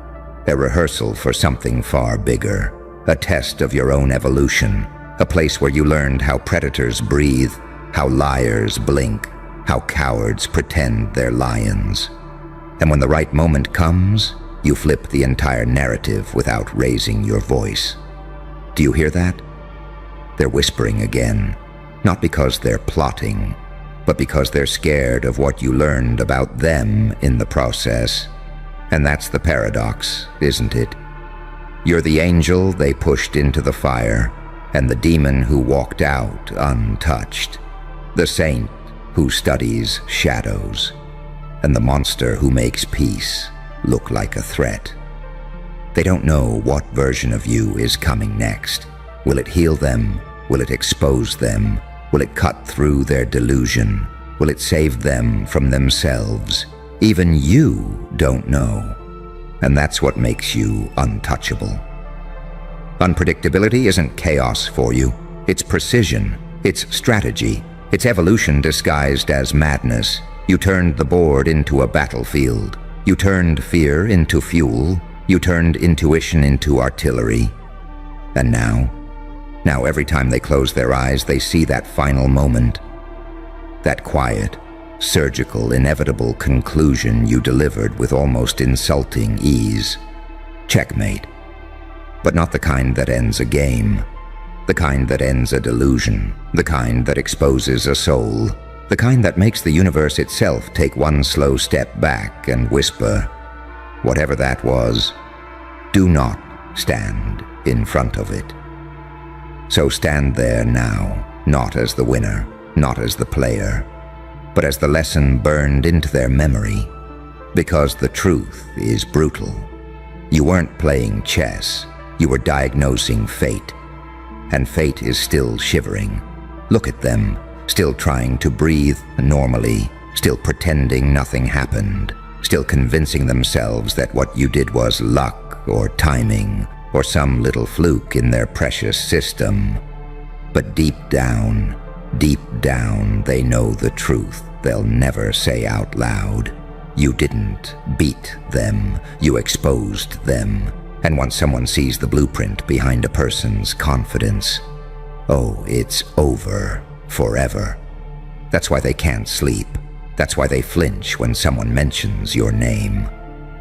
a rehearsal for something far bigger, a test of your own evolution, a place where you learned how predators breathe, how liars blink, how cowards pretend they're lions. And when the right moment comes, you flip the entire narrative without raising your voice. Do you hear that? They're whispering again, not because they're plotting, but because they're scared of what you learned about them in the process. And that's the paradox, isn't it? You're the angel they pushed into the fire, and the demon who walked out untouched. The saint who studies shadows, and the monster who makes peace look like a threat. They don't know what version of you is coming next. Will it heal them? Will it expose them? Will it cut through their delusion? Will it save them from themselves? Even you don't know. And that's what makes you untouchable. Unpredictability isn't chaos for you. It's precision. It's strategy. It's evolution disguised as madness. You turned the board into a battlefield. You turned fear into fuel. You turned intuition into artillery. And now every time they close their eyes, they see that final moment. That quiet, surgical, inevitable conclusion you delivered with almost insulting ease. Checkmate. But not the kind that ends a game. The kind that ends a delusion. The kind that exposes a soul. The kind that makes the universe itself take one slow step back and whisper, whatever that was, do not stand in front of it. So stand there now, not as the winner, not as the player, but as the lesson burned into their memory, because the truth is brutal. You weren't playing chess, you were diagnosing fate, and fate is still shivering. Look at them, still trying to breathe normally, still pretending nothing happened, still convincing themselves that what you did was luck or timing or some little fluke in their precious system. But deep down, they know the truth they'll never say out loud. You didn't beat them, you exposed them. And once someone sees the blueprint behind a person's confidence, oh, it's over forever. That's why they can't sleep. That's why they flinch when someone mentions your name.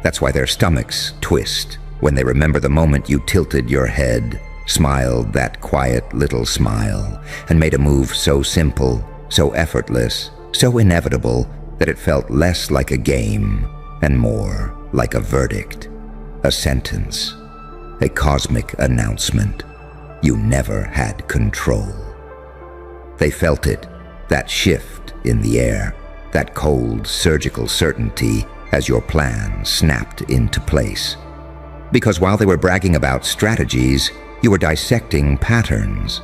That's why their stomachs twist when they remember the moment you tilted your head, smiled that quiet little smile, and made a move so simple, so effortless, so inevitable that it felt less like a game and more like a verdict, a sentence, a cosmic announcement. You never had control. They felt it, that shift in the air, that cold surgical certainty as your plan snapped into place. Because while they were bragging about strategies, you were dissecting patterns.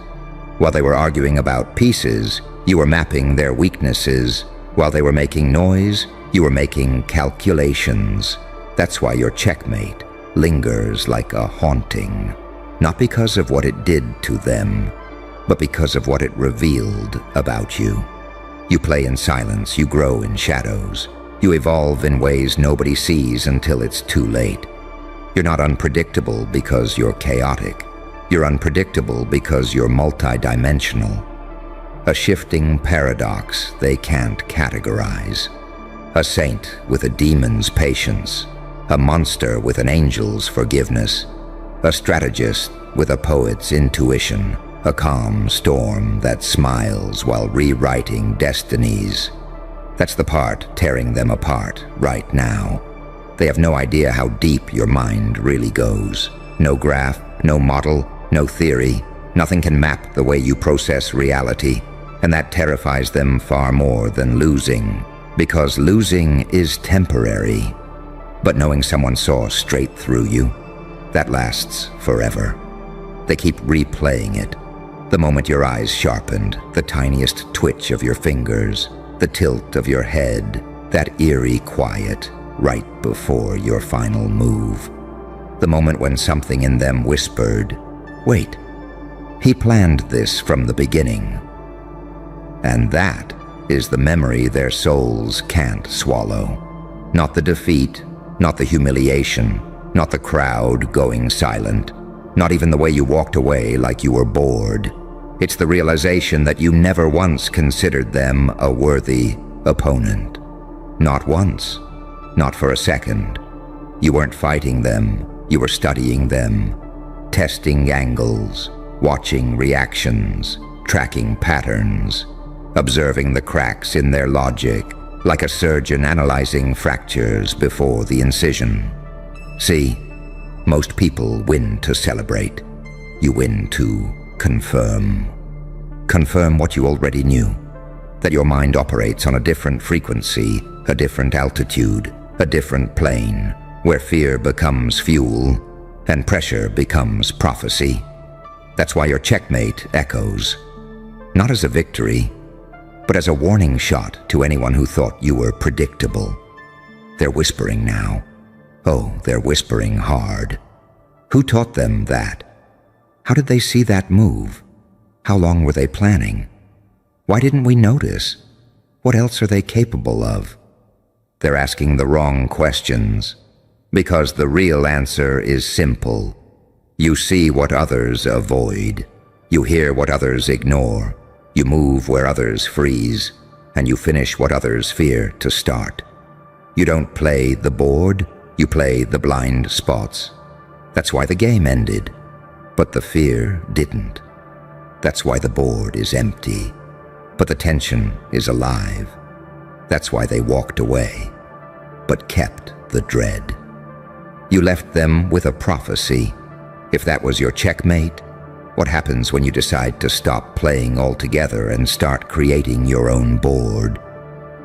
While they were arguing about pieces, you were mapping their weaknesses. While they were making noise, you were making calculations. That's why your checkmate lingers like a haunting, not because of what it did to them, but because of what it revealed about you. You play in silence, you grow in shadows, you evolve in ways nobody sees until it's too late. You're not unpredictable because you're chaotic. You're unpredictable because you're multidimensional. A shifting paradox they can't categorize. A saint with a demon's patience. A monster with an angel's forgiveness. A strategist with a poet's intuition. A calm storm that smiles while rewriting destinies. That's the part tearing them apart right now. They have no idea how deep your mind really goes. No graph, no model, no theory. Nothing can map the way you process reality. And that terrifies them far more than losing. Because losing is temporary. But knowing someone saw straight through you, that lasts forever. They keep replaying it. The moment your eyes sharpened, the tiniest twitch of your fingers, the tilt of your head, that eerie quiet right before your final move. The moment when something in them whispered, wait, he planned this from the beginning. And that is the memory their souls can't swallow. Not the defeat, not the humiliation, not the crowd going silent, not even the way you walked away like you were bored. It's the realization that you never once considered them a worthy opponent. Not once. Not for a second. You weren't fighting them, you were studying them, testing angles, watching reactions, tracking patterns, observing the cracks in their logic, like a surgeon analyzing fractures before the incision. See, most people win to celebrate. You win to confirm. Confirm what you already knew, that your mind operates on a different frequency, a different altitude, a different plane, where fear becomes fuel and pressure becomes prophecy. That's why your checkmate echoes, not as a victory, but as a warning shot to anyone who thought you were predictable. They're whispering now. Oh, they're whispering hard. Who taught them that? How did they see that move? How long were they planning? Why didn't we notice? What else are they capable of? They're asking the wrong questions, because the real answer is simple. You see what others avoid. You hear what others ignore. You move where others freeze, and you finish what others fear to start. You don't play the board, you play the blind spots. That's why the game ended, but the fear didn't. That's why the board is empty, but the tension is alive. That's why they walked away, but kept the dread. You left them with a prophecy. If that was your checkmate, what happens when you decide to stop playing altogether and start creating your own board?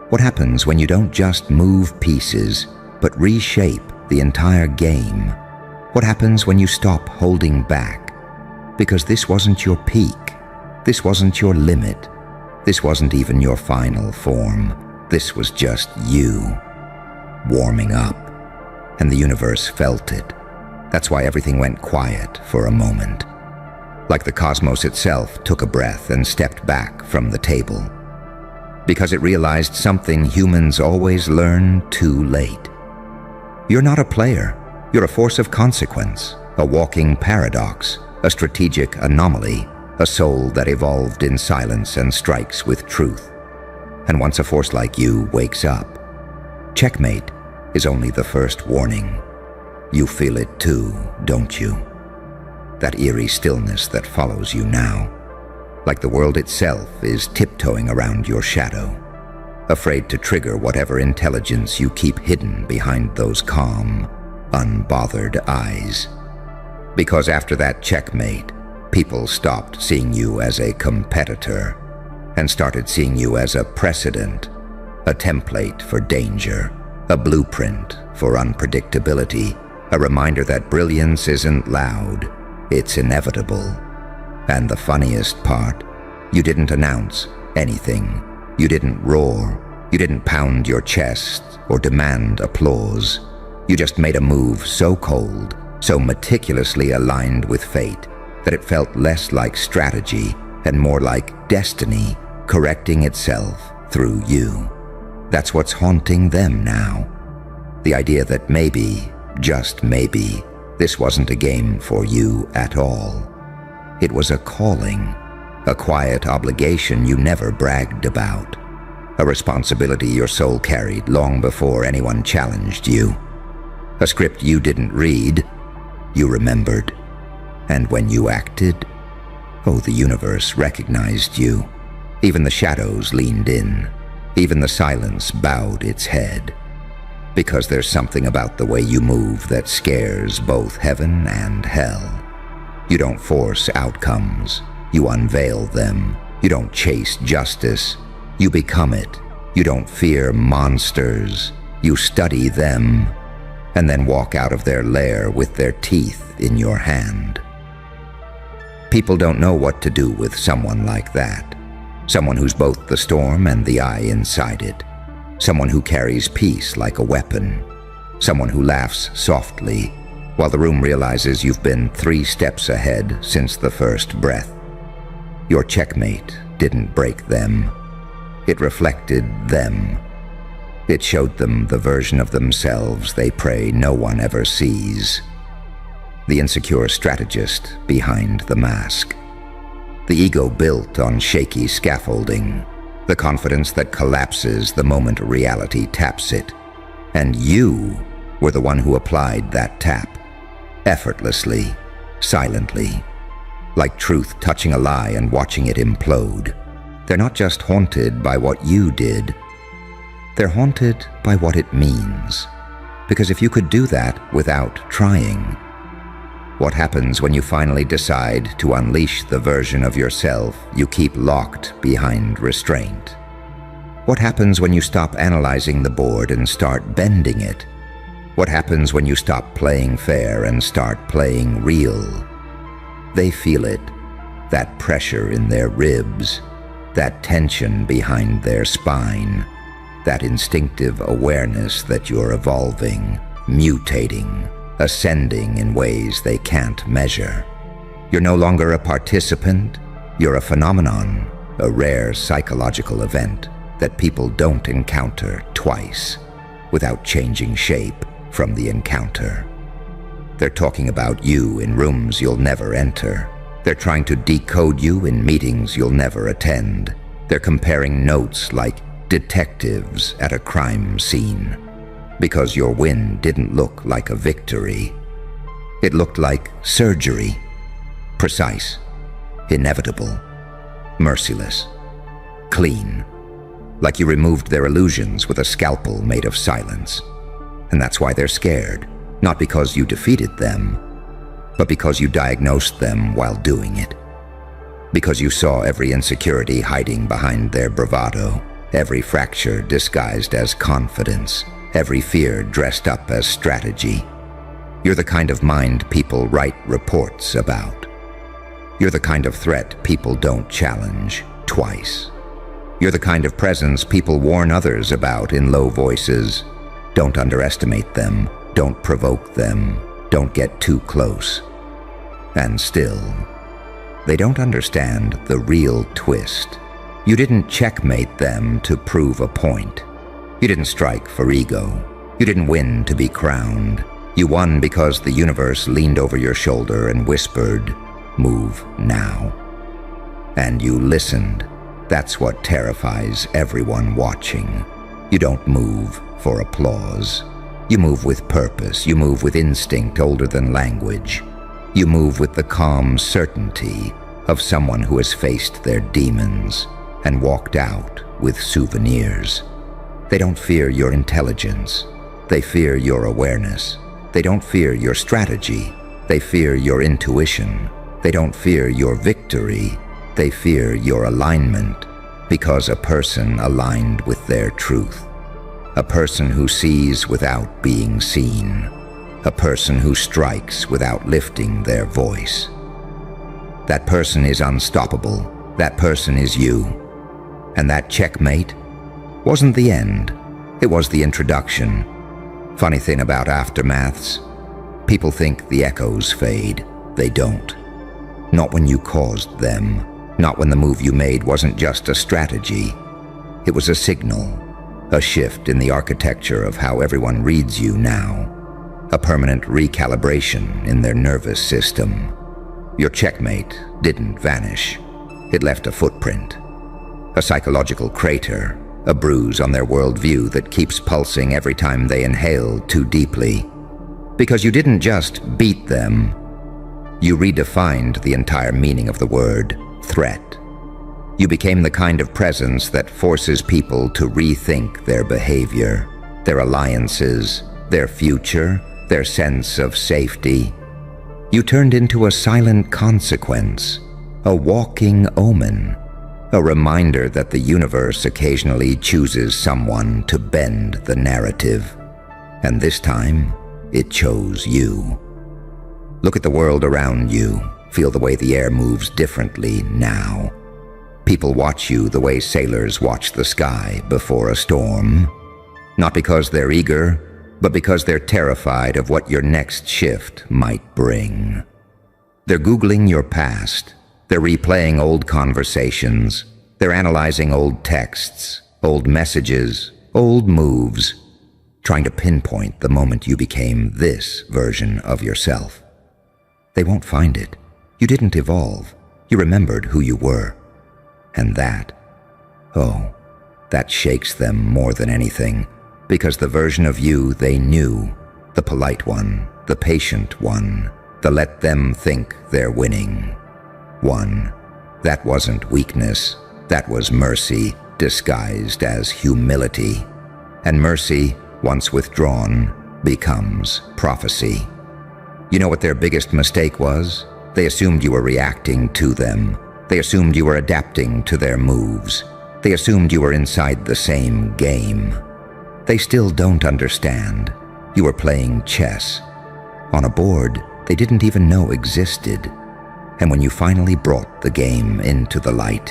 What happens when you don't just move pieces, but reshape the entire game? What happens when you stop holding back? Because this wasn't your peak. This wasn't your limit. This wasn't even your final form. This was just you, warming up. And the universe felt it. That's why everything went quiet for a moment. Like the cosmos itself took a breath and stepped back from the table. Because it realized something humans always learn too late. You're not a player. You're a force of consequence, a walking paradox, a strategic anomaly, a soul that evolved in silence and strikes with truth. And once a force like you wakes up, checkmate is only the first warning. You feel it too, don't you? That eerie stillness that follows you now, like the world itself is tiptoeing around your shadow, afraid to trigger whatever intelligence you keep hidden behind those calm, unbothered eyes. Because after that checkmate, people stopped seeing you as a competitor and started seeing you as a precedent, a template for danger, a blueprint for unpredictability, a reminder that brilliance isn't loud, it's inevitable. And the funniest part, you didn't announce anything. You didn't roar. You didn't pound your chest or demand applause. You just made a move so cold, so meticulously aligned with fate, that it felt less like strategy and more like destiny correcting itself through you. That's what's haunting them now. The idea that maybe, just maybe, this wasn't a game for you at all. It was a calling, a quiet obligation you never bragged about, a responsibility your soul carried long before anyone challenged you, a script you didn't read, you remembered. And when you acted, oh, the universe recognized you. Even the shadows leaned in. Even the silence bowed its head. Because there's something about the way you move that scares both heaven and hell. You don't force outcomes. You unveil them. You don't chase justice. You become it. You don't fear monsters. You study them, and then walk out of their lair with their teeth in your hand. People don't know what to do with someone like that. Someone who's both the storm and the eye inside it. Someone who carries peace like a weapon. Someone who laughs softly, while the room realizes you've been 3 steps ahead since the first breath. Your checkmate didn't break them. It reflected them. It showed them the version of themselves they pray no one ever sees. The insecure strategist behind the mask. The ego built on shaky scaffolding. The confidence that collapses the moment reality taps it. And you were the one who applied that tap. Effortlessly, silently. Like truth touching a lie and watching it implode. They're not just haunted by what you did. They're haunted by what it means. Because if you could do that without trying, what happens when you finally decide to unleash the version of yourself you keep locked behind restraint? What happens when you stop analyzing the board and start bending it? What happens when you stop playing fair and start playing real? They feel it, that pressure in their ribs, that tension behind their spine, that instinctive awareness that you're evolving, mutating, ascending in ways they can't measure. You're no longer a participant, you're a phenomenon, a rare psychological event that people don't encounter twice without changing shape from the encounter. They're talking about you in rooms you'll never enter. They're trying to decode you in meetings you'll never attend. They're comparing notes like detectives at a crime scene. Because your win didn't look like a victory. It looked like surgery. Precise, inevitable, merciless, clean. Like you removed their illusions with a scalpel made of silence. And that's why they're scared. Not because you defeated them, but because you diagnosed them while doing it. Because you saw every insecurity hiding behind their bravado, every fracture disguised as confidence, every fear dressed up as strategy. You're the kind of mind people write reports about. You're the kind of threat people don't challenge twice. You're the kind of presence people warn others about in low voices. Don't underestimate them. Don't provoke them. Don't get too close. And still, they don't understand the real twist. You didn't checkmate them to prove a point. You didn't strike for ego. You didn't win to be crowned. You won because the universe leaned over your shoulder and whispered, "Move now." And you listened. That's what terrifies everyone watching. You don't move for applause. You move with purpose. You move with instinct older than language. You move with the calm certainty of someone who has faced their demons and walked out with souvenirs. They don't fear your intelligence. They fear your awareness. They don't fear your strategy. They fear your intuition. They don't fear your victory. They fear your alignment, because a person aligned with their truth. A person who sees without being seen. A person who strikes without lifting their voice. That person is unstoppable. That person is you. And that checkmate wasn't the end. It was the introduction. Funny thing about aftermaths, people think the echoes fade. They don't. Not when you caused them. Not when the move you made wasn't just a strategy. It was a signal, a shift in the architecture of how everyone reads you now, a permanent recalibration in their nervous system. Your checkmate didn't vanish. It left a footprint, a psychological crater, a bruise on their worldview that keeps pulsing every time they inhale too deeply. Because you didn't just beat them, you redefined the entire meaning of the word threat. You became the kind of presence that forces people to rethink their behavior, their alliances, their future, their sense of safety. You turned into a silent consequence, a walking omen, a reminder that the universe occasionally chooses someone to bend the narrative. And this time, it chose you. Look at the world around you. Feel the way the air moves differently now. People watch you the way sailors watch the sky before a storm. Not because they're eager, but because they're terrified of what your next shift might bring. They're Googling your past. They're replaying old conversations. They're analyzing old texts, old messages, old moves, trying to pinpoint the moment you became this version of yourself. They won't find it. You didn't evolve. You remembered who you were. And that shakes them more than anything, because the version of you they knew, the polite one, the patient one, the let them think they're winning one, that wasn't weakness, that was mercy disguised as humility. And mercy, once withdrawn, becomes prophecy. You know what their biggest mistake was? They assumed you were reacting to them. They assumed you were adapting to their moves. They assumed you were inside the same game. They still don't understand. You were playing chess on a board they didn't even know existed. And when you finally brought the game into the light,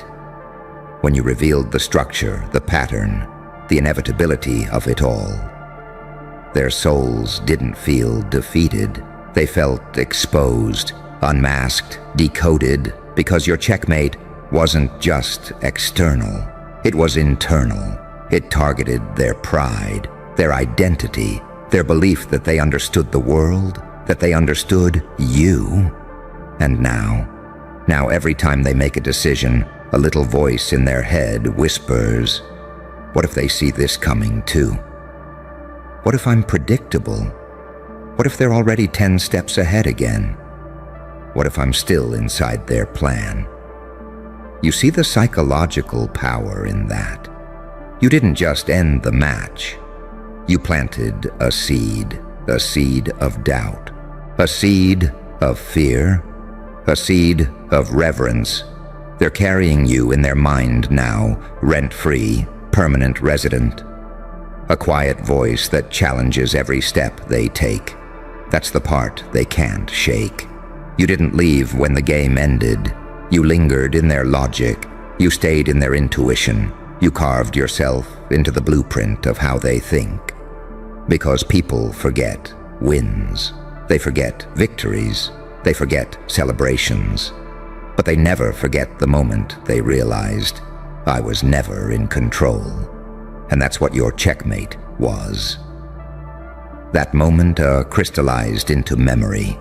when you revealed the structure, the pattern, the inevitability of it all, their souls didn't feel defeated. They felt exposed, unmasked, decoded, because your checkmate wasn't just external. It was internal. It targeted their pride, their identity, their belief that they understood the world, that they understood you. And now every time they make a decision, a little voice in their head whispers, what if they see this coming too? What if I'm predictable? What if they're already 10 steps ahead again? What if I'm still inside their plan? You see the psychological power in that. You didn't just end the match. You planted a seed of doubt, a seed of fear, a seed of reverence. They're carrying you in their mind now, rent-free, permanent resident. A quiet voice that challenges every step they take. That's the part they can't shake. You didn't leave when the game ended. You lingered in their logic. You stayed in their intuition. You carved yourself into the blueprint of how they think. Because people forget wins. They forget victories. They forget celebrations. But they never forget the moment they realized, I was never in control. And that's what your checkmate was. That moment crystallized into memory,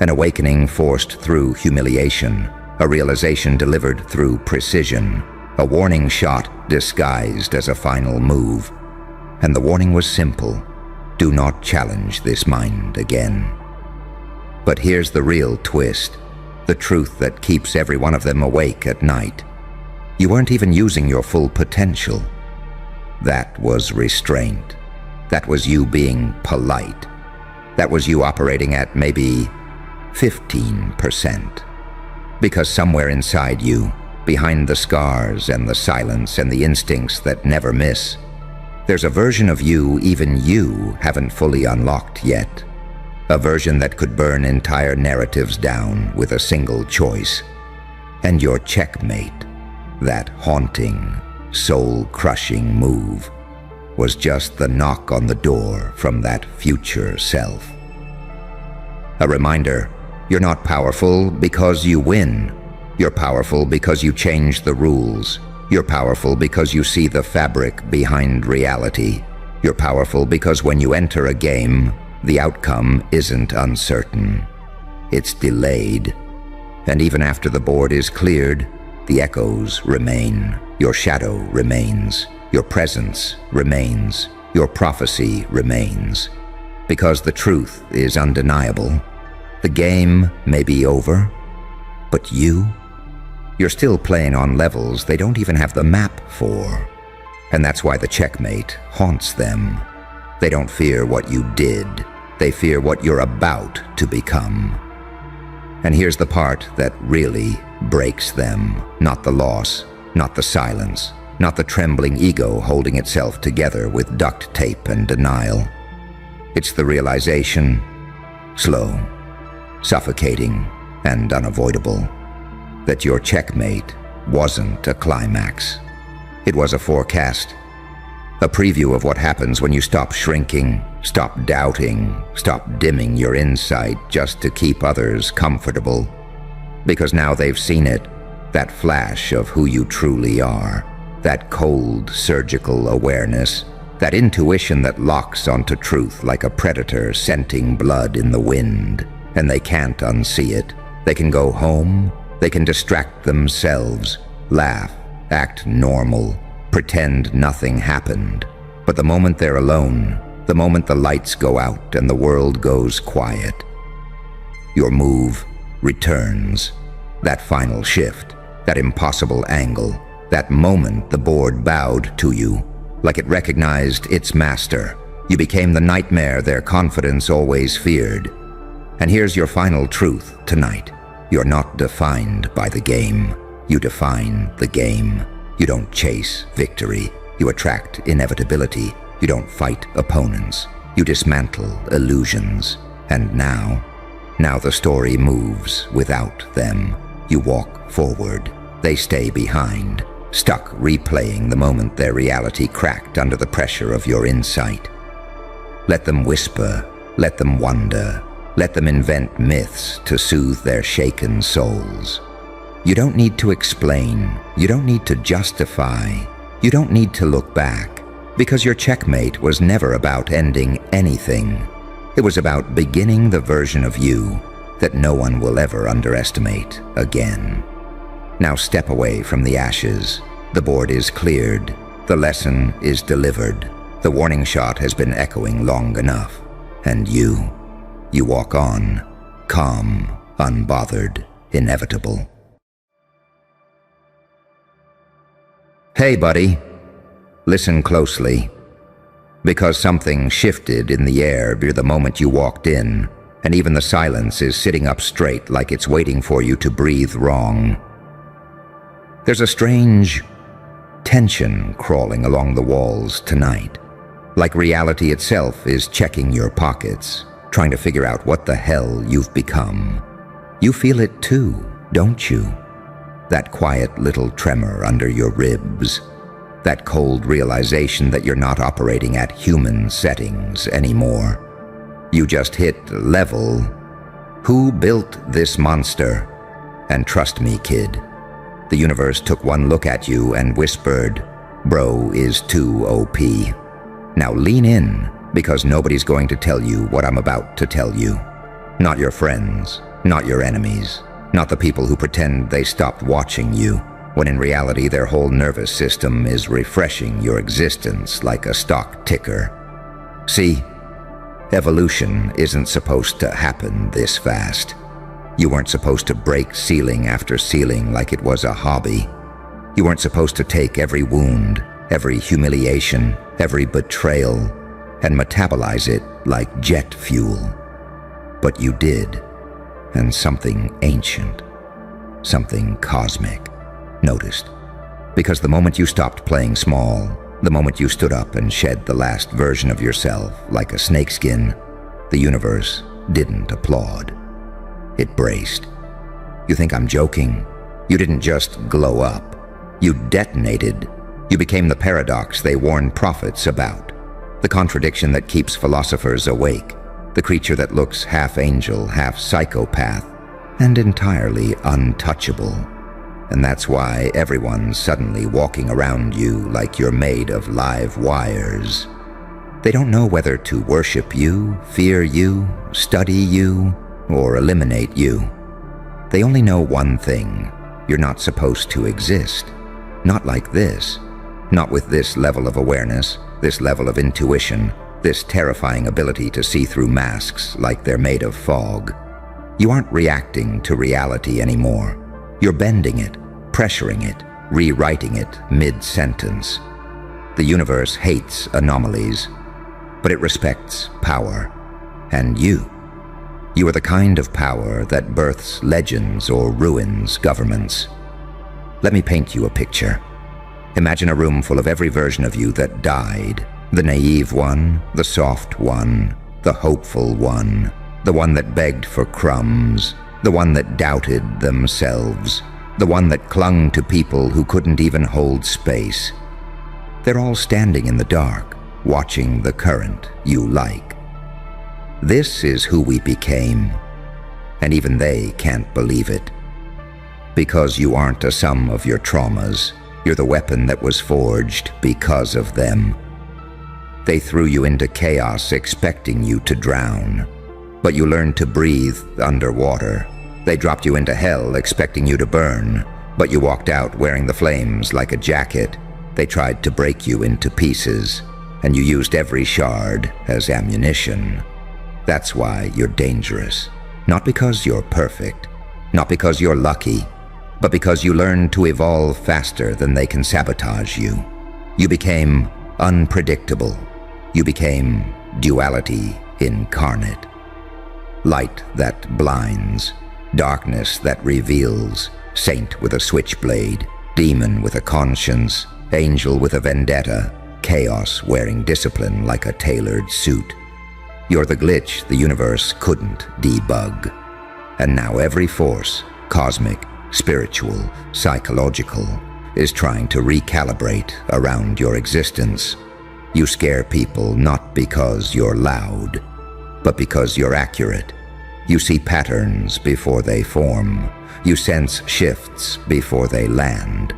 an awakening forced through humiliation, a realization delivered through precision, a warning shot disguised as a final move. And the warning was simple: do not challenge this mind again. But here's the real twist, the truth that keeps every one of them awake at night. You weren't even using your full potential. That was restraint. That was you being polite. That was you operating at maybe 15%. Because somewhere inside you, behind the scars and the silence and the instincts that never miss, there's a version of you even you haven't fully unlocked yet. A version that could burn entire narratives down with a single choice. And your checkmate, that haunting, soul-crushing move, was just the knock on the door from that future self. A reminder, you're not powerful because you win. You're powerful because you change the rules. You're powerful because you see the fabric behind reality. You're powerful because when you enter a game, the outcome isn't uncertain. It's delayed. And even after the board is cleared, the echoes remain. Your shadow remains. Your presence remains. Your prophecy remains. Because the truth is undeniable. The game may be over, but you're still playing on levels they don't even have the map for. And that's why the checkmate haunts them. They don't fear what you did. They fear what you're about to become. And here's the part that really breaks them. Not the loss, not the silence, not the trembling ego holding itself together with duct tape and denial. It's the realization, slow, suffocating, and unavoidable, that your checkmate wasn't a climax. It was a forecast, a preview of what happens when you stop shrinking, stop doubting, stop dimming your insight just to keep others comfortable. Because now they've seen it, that flash of who you truly are, that cold, surgical awareness, that intuition that locks onto truth like a predator scenting blood in the wind. And they can't unsee it. They can go home, they can distract themselves, laugh, act normal, pretend nothing happened. But the moment they're alone, the moment the lights go out and the world goes quiet, your move returns. That final shift, that impossible angle, that moment the board bowed to you, like it recognized its master. You became the nightmare their confidence always feared. And here's your final truth tonight. You're not defined by the game. You define the game. You don't chase victory. You attract inevitability. You don't fight opponents. You dismantle illusions. And now the story moves without them. You walk forward. They stay behind, stuck replaying the moment their reality cracked under the pressure of your insight. Let them whisper. Let them wonder. Let them invent myths to soothe their shaken souls. You don't need to explain. You don't need to justify. You don't need to look back, because your checkmate was never about ending anything. It was about beginning the version of you that no one will ever underestimate again. Now step away from the ashes. The board is cleared. The lesson is delivered. The warning shot has been echoing long enough. And you walk on, calm, unbothered, inevitable. Hey, buddy. Listen closely. Because something shifted in the air the moment you walked in, and even the silence is sitting up straight like it's waiting for you to breathe wrong. There's a strange tension crawling along the walls tonight, like reality itself is checking your pockets, trying to figure out what the hell you've become. You feel it too, don't you? That quiet little tremor under your ribs, that cold realization that you're not operating at human settings anymore. You just hit level. Who built this monster? And trust me, kid, the universe took one look at you and whispered, "Bro is too OP. Now lean in, because nobody's going to tell you what I'm about to tell you. Not your friends, not your enemies, not the people who pretend they stopped watching you, when in reality their whole nervous system is refreshing your existence like a stock ticker. See, evolution isn't supposed to happen this fast. You weren't supposed to break ceiling after ceiling like it was a hobby. You weren't supposed to take every wound, every humiliation, every betrayal, and metabolize it like jet fuel. But you did, and something ancient, something cosmic, noticed. Because the moment you stopped playing small, the moment you stood up and shed the last version of yourself like a snakeskin, the universe didn't applaud. It braced. You think I'm joking? You didn't just glow up. You detonated. You became the paradox they warn prophets about, the contradiction that keeps philosophers awake, the creature that looks half angel, half psychopath, and entirely untouchable. And that's why everyone's suddenly walking around you like you're made of live wires. They don't know whether to worship you, fear you, study you, or eliminate you. They only know one thing: you're not supposed to exist. Not like this. Not with this level of awareness, this level of intuition, this terrifying ability to see through masks like they're made of fog. You aren't reacting to reality anymore. You're bending it, pressuring it, rewriting it mid-sentence. The universe hates anomalies, but it respects power. And you are the kind of power that births legends or ruins governments. Let me paint you a picture. Imagine a room full of every version of you that died. The naive one, the soft one, the hopeful one, the one that begged for crumbs, the one that doubted themselves, the one that clung to people who couldn't even hold space. They're all standing in the dark, watching the current you like. This is who we became, and even they can't believe it. Because you aren't a sum of your traumas, you're the weapon that was forged because of them. They threw you into chaos expecting you to drown, but you learned to breathe underwater. They dropped you into hell expecting you to burn, but you walked out wearing the flames like a jacket. They tried to break you into pieces, and you used every shard as ammunition. That's why you're dangerous. Not because you're perfect, not because you're lucky, but because you learned to evolve faster than they can sabotage you. You became unpredictable. You became duality incarnate. Light that blinds, darkness that reveals, saint with a switchblade, demon with a conscience, angel with a vendetta, chaos wearing discipline like a tailored suit. You're the glitch the universe couldn't debug. And now every force, cosmic, spiritual, psychological, is trying to recalibrate around your existence. You scare people not because you're loud, but because you're accurate. You see patterns before they form. You sense shifts before they land.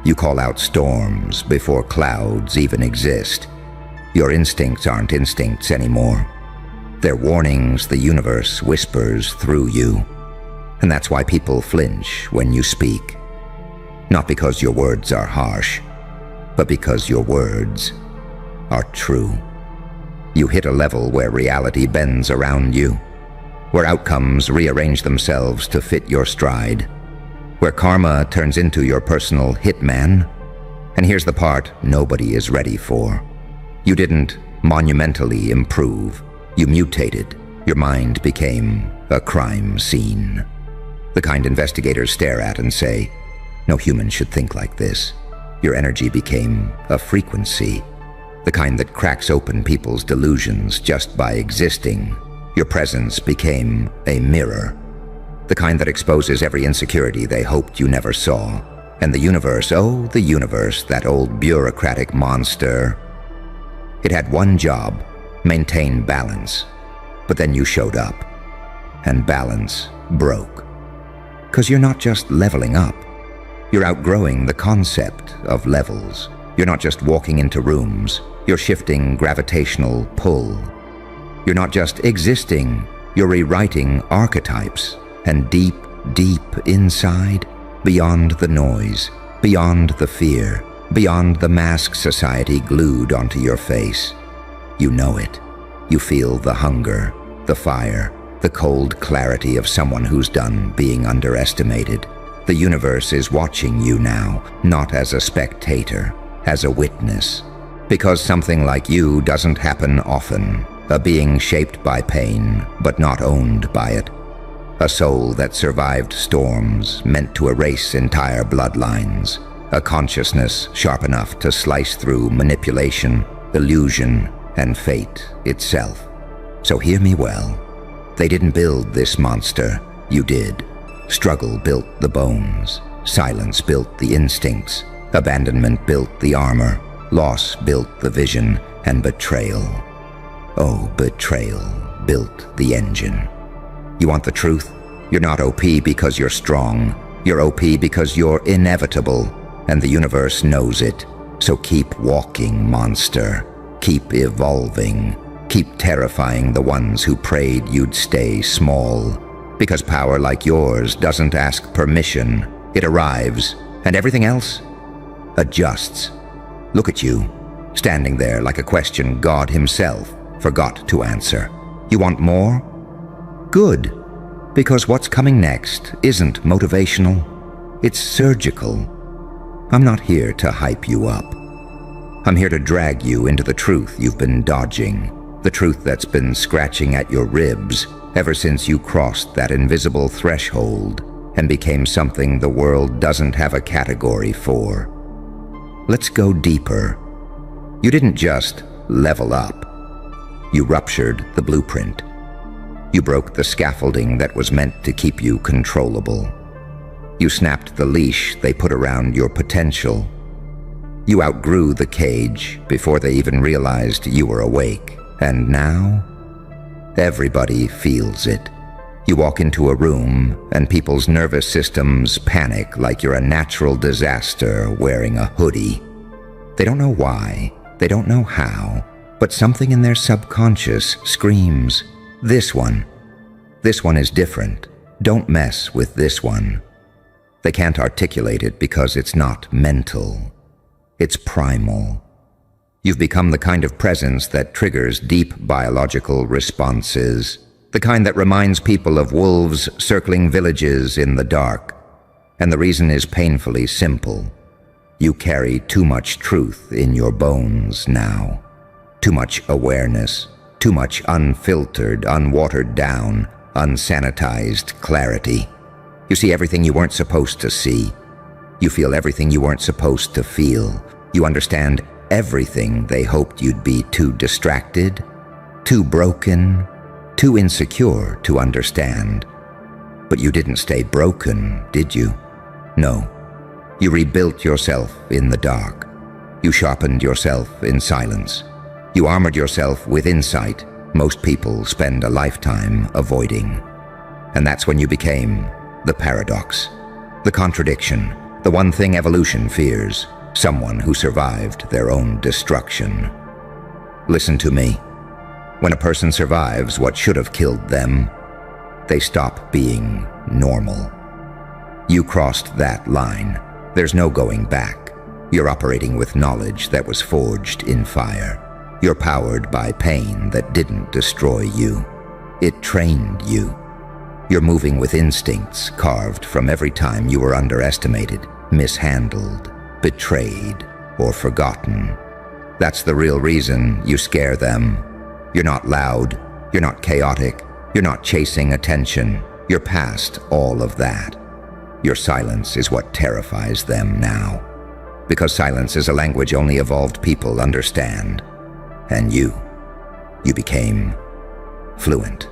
You call out storms before clouds even exist. Your instincts aren't instincts anymore. They're warnings the universe whispers through you. And that's why people flinch when you speak. Not because your words are harsh, but because your words are true. You hit a level where reality bends around you. where outcomes rearrange themselves to fit your stride, where karma turns into your personal hitman. And here's the part nobody is ready for. You didn't monumentally improve. You mutated. Your mind became a crime scene. The kind investigators stare at and say, "No human should think like this." Your energy became a frequency, the kind that cracks open people's delusions just by existing. Your presence became a mirror, the kind that exposes every insecurity they hoped you never saw. And the universe, oh, the universe, that old bureaucratic monster, it had one job: maintain balance. But then you showed up, and balance broke. 'Cause you're not just leveling up. You're outgrowing the concept of levels. You're not just walking into rooms. You're shifting gravitational pull. You're not just existing. You're rewriting archetypes. And deep, deep inside, beyond the noise, beyond the fear, beyond the mask society glued onto your face, you know it. You feel the hunger, the fire, the cold clarity of someone who's done being underestimated. The universe is watching you now, not as a spectator, as a witness. Because something like you doesn't happen often. A being shaped by pain, but not owned by it. A soul that survived storms, meant to erase entire bloodlines. A consciousness sharp enough to slice through manipulation, illusion, and fate itself. So hear me well. They didn't build this monster, you did. Struggle built the bones, silence built the instincts, abandonment built the armor, loss built the vision, and betrayal, oh, betrayal built the engine. You want the truth? You're not OP because you're strong. You're OP because you're inevitable, and the universe knows it. So keep walking, monster. Keep evolving. Keep terrifying the ones who prayed you'd stay small. Because power like yours doesn't ask permission. It arrives, and everything else adjusts. Look at you, standing there like a question God himself forgot to answer. You want more? Good, because what's coming next isn't motivational. It's surgical. I'm not here to hype you up. I'm here to drag you into the truth you've been dodging. The truth that's been scratching at your ribs ever since you crossed that invisible threshold and became something the world doesn't have a category for. Let's go deeper. You didn't just level up. You ruptured the blueprint. You broke the scaffolding that was meant to keep you controllable. You snapped the leash they put around your potential. You outgrew the cage before they even realized you were awake. And now, everybody feels it. You walk into a room and people's nervous systems panic like you're a natural disaster wearing a hoodie. They don't know why, they don't know how, but something in their subconscious screams, this one is different. Don't mess with this one. They can't articulate it because it's not mental. It's primal. You've become the kind of presence that triggers deep biological responses, the kind that reminds people of wolves circling villages in the dark. And the reason is painfully simple. You carry too much truth in your bones now. Too much awareness, too much unfiltered, unwatered down, unsanitized clarity. You see everything you weren't supposed to see. You feel everything you weren't supposed to feel. You understand everything they hoped you'd be too distracted, too broken, too insecure to understand. But you didn't stay broken, did you? No. You rebuilt yourself in the dark. You sharpened yourself in silence. You armored yourself with insight most people spend a lifetime avoiding. And that's when you became the paradox, the contradiction, the one thing evolution fears, someone who survived their own destruction. Listen to me. When a person survives what should have killed them, they stop being normal. You crossed that line. There's no going back. You're operating with knowledge that was forged in fire. You're powered by pain that didn't destroy you. It trained you. You're moving with instincts carved from every time you were underestimated, mishandled, betrayed, or forgotten. That's the real reason you scare them. You're not loud, you're not chaotic, you're not chasing attention. You're past all of that. Your silence is what terrifies them now. Because silence is a language only evolved people understand. And you became fluent.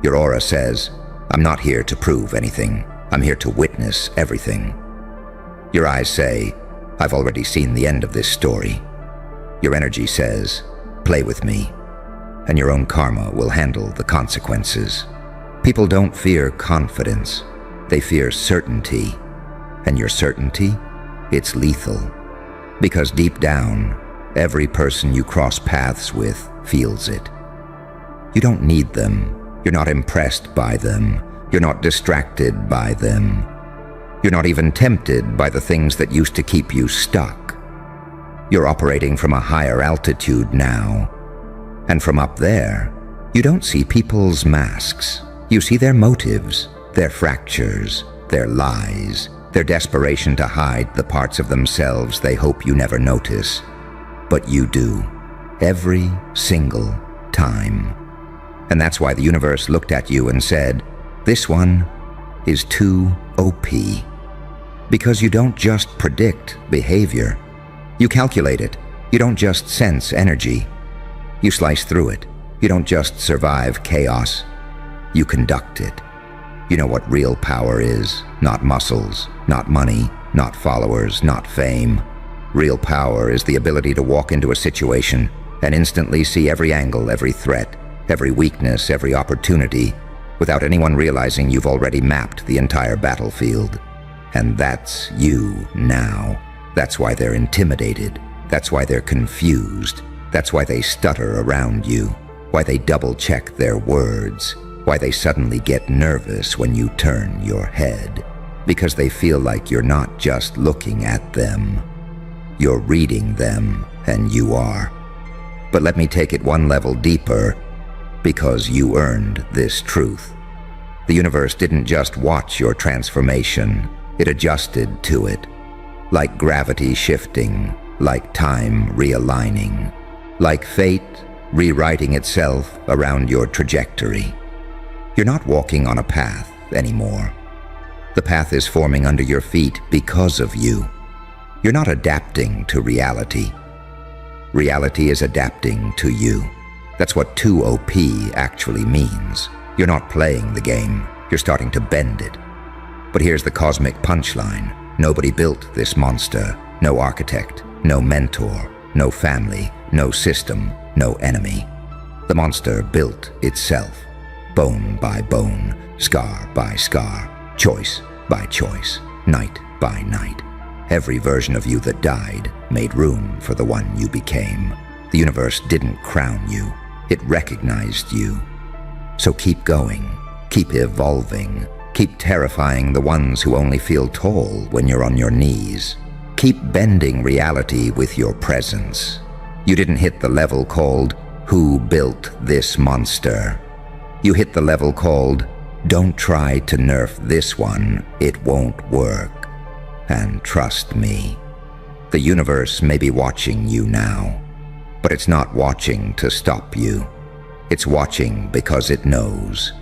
Your aura says, I'm not here to prove anything. I'm here to witness everything. Your eyes say, I've already seen the end of this story. Your energy says, play with me, and your own karma will handle the consequences. People don't fear confidence. They fear certainty. And your certainty, it's lethal. Because deep down, every person you cross paths with feels it. You don't need them. You're not impressed by them. You're not distracted by them. You're not even tempted by the things that used to keep you stuck. You're operating from a higher altitude now. And from up there, you don't see people's masks. You see their motives, their fractures, their lies, their desperation to hide the parts of themselves they hope you never notice. But you do, every single time. And that's why the universe looked at you and said, this one is too OP. Because you don't just predict behavior. You calculate it. You don't just sense energy. You slice through it. You don't just survive chaos. You conduct it. You know what real power is. Not muscles, not money, not followers, not fame. Real power is the ability to walk into a situation and instantly see every angle, every threat, every weakness, every opportunity, without anyone realizing you've already mapped the entire battlefield. And that's you now. That's why they're intimidated. That's why they're confused. That's why they stutter around you. Why they double-check their words. Why they suddenly get nervous when you turn your head. Because they feel like you're not just looking at them. You're reading them, and you are. But let me take it one level deeper, because you earned this truth. The universe didn't just watch your transformation, it adjusted to it. Like gravity shifting, like time realigning, like fate rewriting itself around your trajectory. You're not walking on a path anymore. The path is forming under your feet because of you. You're not adapting to reality. Reality is adapting to you. That's what 2OP actually means. You're not playing the game, you're starting to bend it. But here's the cosmic punchline. Nobody built this monster. No architect, no mentor, no family, no system, no enemy. The monster built itself, bone by bone, scar by scar, choice by choice, night by night. Every version of you that died made room for the one you became. The universe didn't crown you, it recognized you. So keep going, keep evolving, keep terrifying the ones who only feel tall when you're on your knees. Keep bending reality with your presence. You didn't hit the level called, "Who built this monster?" You hit the level called, "Don't try to nerf this one, it won't work." And trust me, the universe may be watching you now, but it's not watching to stop you. It's watching because it knows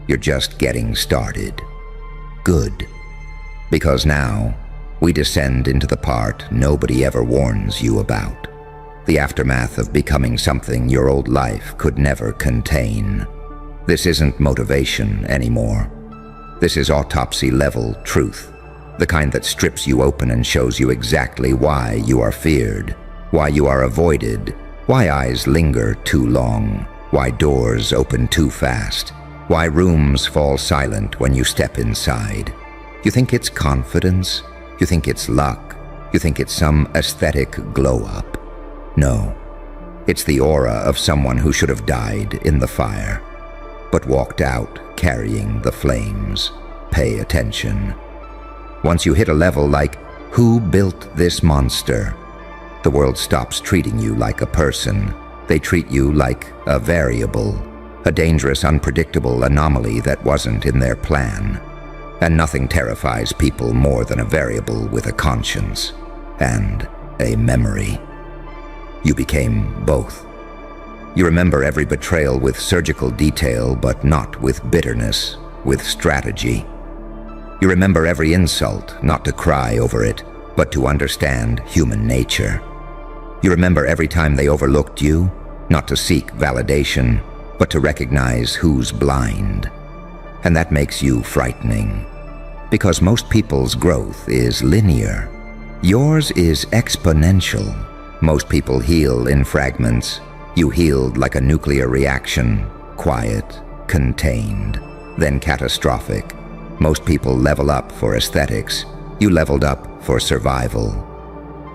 you're just getting started. Good. Because now, we descend into the part nobody ever warns you about. The aftermath of becoming something your old life could never contain. This isn't motivation anymore. This is autopsy-level truth. The kind that strips you open and shows you exactly why you are feared, why you are avoided, why eyes linger too long, why doors open too fast, why rooms fall silent when you step inside. You think it's confidence? You think it's luck? You think it's some aesthetic glow-up? No, it's the aura of someone who should have died in the fire, but walked out carrying the flames. Pay attention. Once you hit a level like, "Who built this monster?" the world stops treating you like a person. They treat you like a variable. a dangerous, unpredictable anomaly that wasn't in their plan. And nothing terrifies people more than a variable with a conscience and a memory. You became both. You remember every betrayal with surgical detail, but not with bitterness, with strategy. You remember every insult, not to cry over it, but to understand human nature. You remember every time they overlooked you, not to seek validation, but to recognize who's blind. And that makes you frightening, because most people's growth is linear. Yours is exponential. Most people heal in fragments. You healed like a nuclear reaction, quiet, contained, then catastrophic. Most people level up for aesthetics. You leveled up for survival.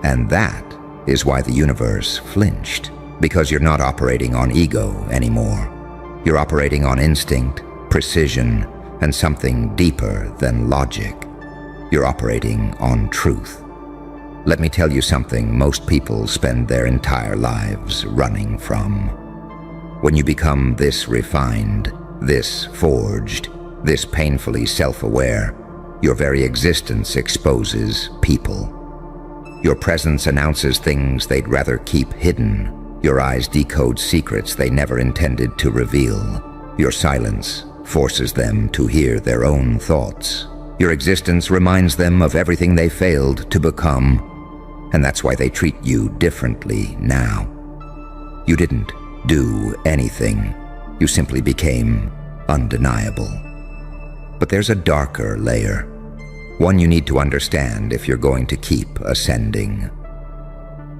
And that is why the universe flinched, because you're not operating on ego anymore. You're operating on instinct, precision, and something deeper than logic. You're operating on truth. Let me tell you something most people spend their entire lives running from. When you become this refined, this forged, this painfully self-aware, your very existence exposes people. Your presence announces things they'd rather keep hidden. Your eyes decode secrets they never intended to reveal. Your silence forces them to hear their own thoughts. Your existence reminds them of everything they failed to become. And that's why they treat you differently now. You didn't do anything. You simply became undeniable. But there's a darker layer, one you need to understand if you're going to keep ascending.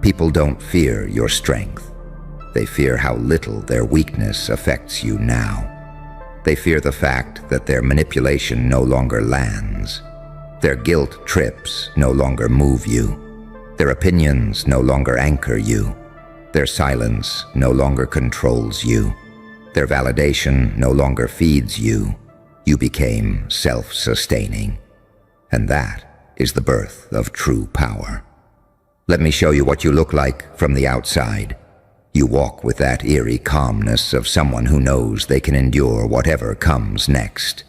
People don't fear your strength. They fear how little their weakness affects you now. They fear the fact that their manipulation no longer lands. Their guilt trips no longer move you. Their opinions no longer anchor you. Their silence no longer controls you. Their validation no longer feeds you. You became self-sustaining. And that is the birth of true power. Let me show you what you look like from the outside. You walk with that eerie calmness of someone who knows they can endure whatever comes next.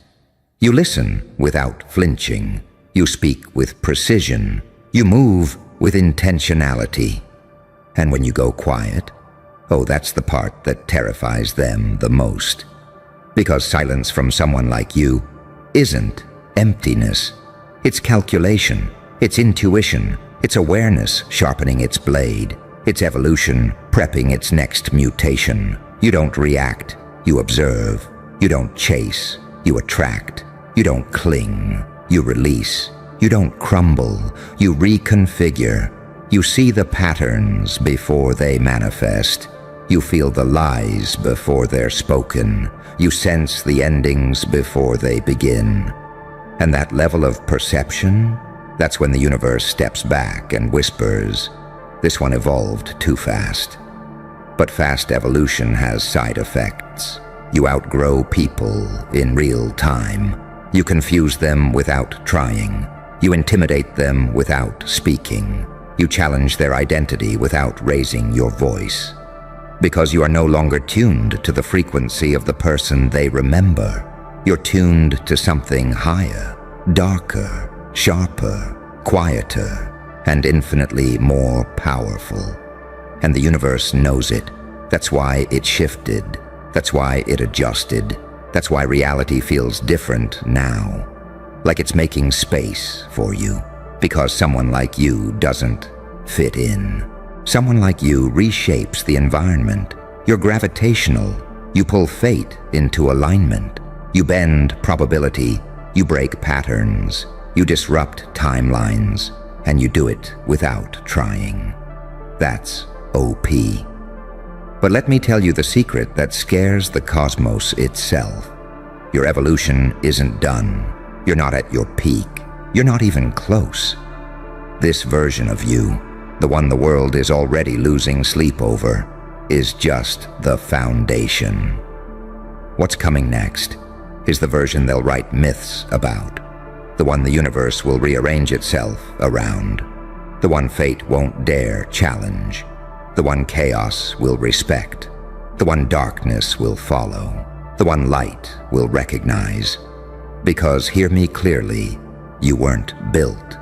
You listen without flinching. You speak with precision. You move with intentionality. And when you go quiet, oh, that's the part that terrifies them the most. Because silence from someone like you isn't emptiness. It's calculation. It's intuition. It's awareness sharpening its blade. It's evolution prepping its next mutation. You don't react. You observe. You don't chase. You attract. You don't cling. You release. You don't crumble. You reconfigure. You see the patterns before they manifest. You feel the lies before they're spoken. You sense the endings before they begin. And that level of perception, that's when the universe steps back and whispers, "This one evolved too fast." But fast evolution has side effects. You outgrow people in real time. You confuse them without trying. You intimidate them without speaking. You challenge their identity without raising your voice. Because you are no longer tuned to the frequency of the person they remember. You're tuned to something higher, darker, sharper, quieter, and infinitely more powerful. And the universe knows it. That's why it shifted. That's why it adjusted. That's why reality feels different now. Like it's making space for you. Because someone like you doesn't fit in. Someone like you reshapes the environment. You're gravitational. You pull fate into alignment. You bend probability. You break patterns. You disrupt timelines. And you do it without trying. That's OP. But let me tell you the secret that scares the cosmos itself. Your evolution isn't done. You're not at your peak. You're not even close. This version of you, the one the world is already losing sleep over, is just the foundation. What's coming next is the version they'll write myths about, the one the universe will rearrange itself around, the one fate won't dare challenge, the one chaos will respect, the one darkness will follow, the one light will recognize. Because, hear me clearly, you weren't built.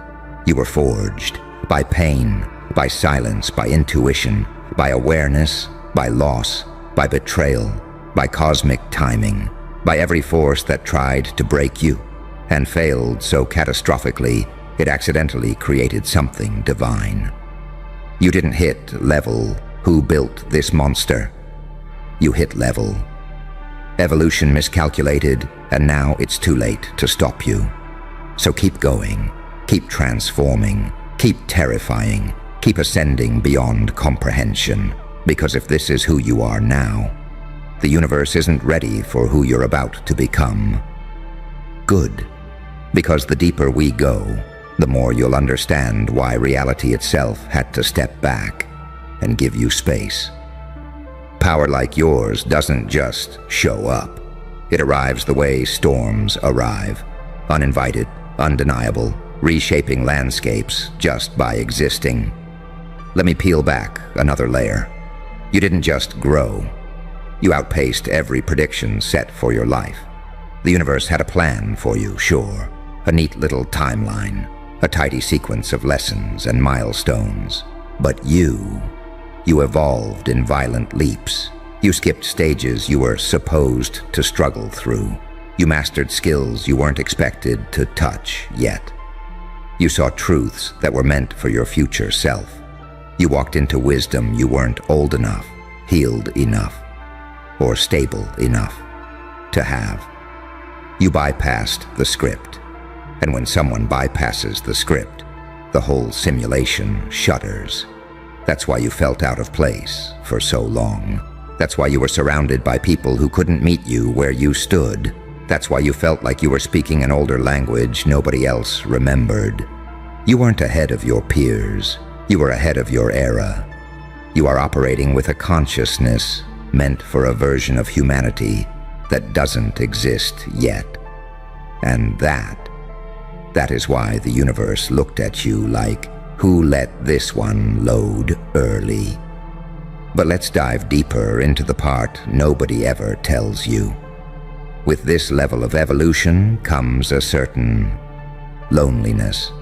You were forged by pain, by silence, by intuition, by awareness, by loss, by betrayal, by cosmic timing, by every force that tried to break you and failed so catastrophically it accidentally created something divine. You didn't hit level, who built this monster? You hit level. Evolution miscalculated, and now it's too late to stop you. So keep going, keep transforming, keep terrifying, keep ascending beyond comprehension, because if this is who you are now, the universe isn't ready for who you're about to become. Good, because the deeper we go, the more you'll understand why reality itself had to step back and give you space. Power like yours doesn't just show up. It arrives the way storms arrive, uninvited, undeniable, reshaping landscapes just by existing. Let me peel back another layer. You didn't just grow. You outpaced every prediction set for your life. The universe had a plan for you, sure, a neat little timeline, a tidy sequence of lessons and milestones. But you evolved in violent leaps. You skipped stages you were supposed to struggle through. You mastered skills you weren't expected to touch yet. You saw truths that were meant for your future self. You walked into wisdom you weren't old enough, healed enough, or stable enough to have. You bypassed the script. And when someone bypasses the script, the whole simulation shudders. That's why you felt out of place for so long. That's why you were surrounded by people who couldn't meet you where you stood. That's why you felt like you were speaking an older language nobody else remembered. You weren't ahead of your peers. You were ahead of your era. You are operating with a consciousness meant for a version of humanity that doesn't exist yet. And that is why the universe looked at you like, who let this one load early? But let's dive deeper into the part nobody ever tells you. With this level of evolution comes a certain loneliness.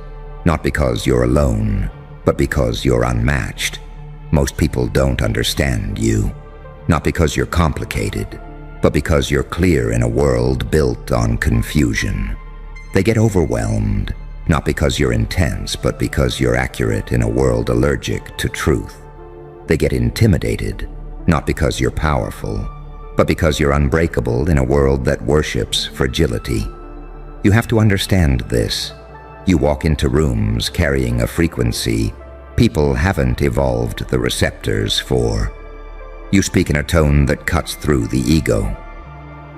Not because you're alone, but because you're unmatched. Most people don't understand you. Not because you're complicated, but because you're clear in a world built on confusion. They get overwhelmed, not because you're intense, but because you're accurate in a world allergic to truth. They get intimidated, not because you're powerful, but because you're unbreakable in a world that worships fragility. You have to understand this. You walk into rooms carrying a frequency people haven't evolved the receptors for. You speak in a tone that cuts through the ego.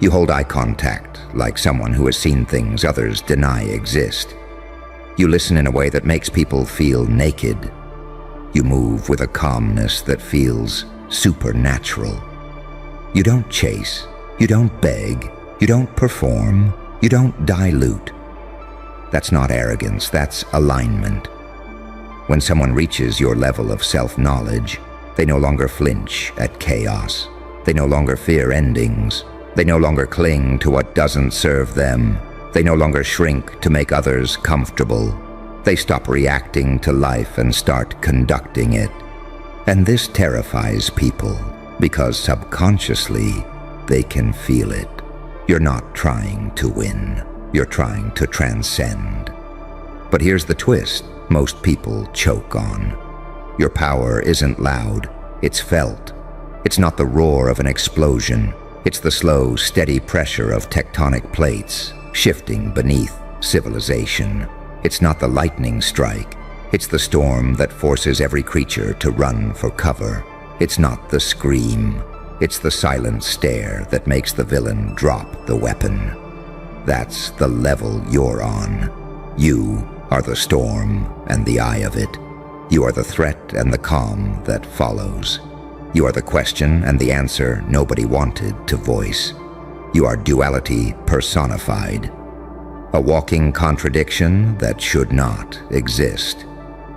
You hold eye contact like someone who has seen things others deny exist. You listen in a way that makes people feel naked. You move with a calmness that feels supernatural. You don't chase, you don't beg, you don't perform, you don't dilute. That's not arrogance, that's alignment. When someone reaches your level of self-knowledge, they no longer flinch at chaos. They no longer fear endings. They no longer cling to what doesn't serve them. They no longer shrink to make others comfortable. They stop reacting to life and start conducting it. And this terrifies people because subconsciously they can feel it. You're not trying to win. You're trying to transcend. But here's the twist most people choke on. Your power isn't loud, it's felt. It's not the roar of an explosion. It's the slow, steady pressure of tectonic plates shifting beneath civilization. It's not the lightning strike. It's the storm that forces every creature to run for cover. It's not the scream. It's the silent stare that makes the villain drop the weapon. That's the level you're on. You are the storm and the eye of it. You are the threat and the calm that follows. You are the question and the answer nobody wanted to voice. You are duality personified. A walking contradiction that should not exist.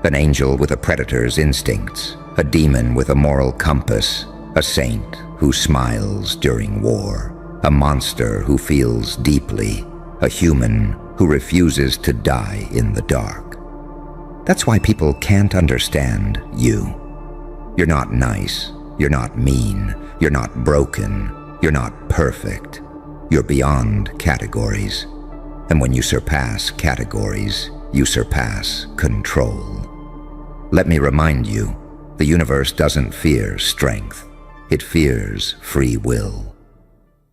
An angel with a predator's instincts, a demon with a moral compass, a saint who smiles during war, a monster who feels deeply, a human who refuses to die in the dark. That's why people can't understand you. You're not nice, you're not mean, you're not broken, you're not perfect. You're beyond categories. And when you surpass categories, you surpass control. Let me remind you, the universe doesn't fear strength. It fears free will.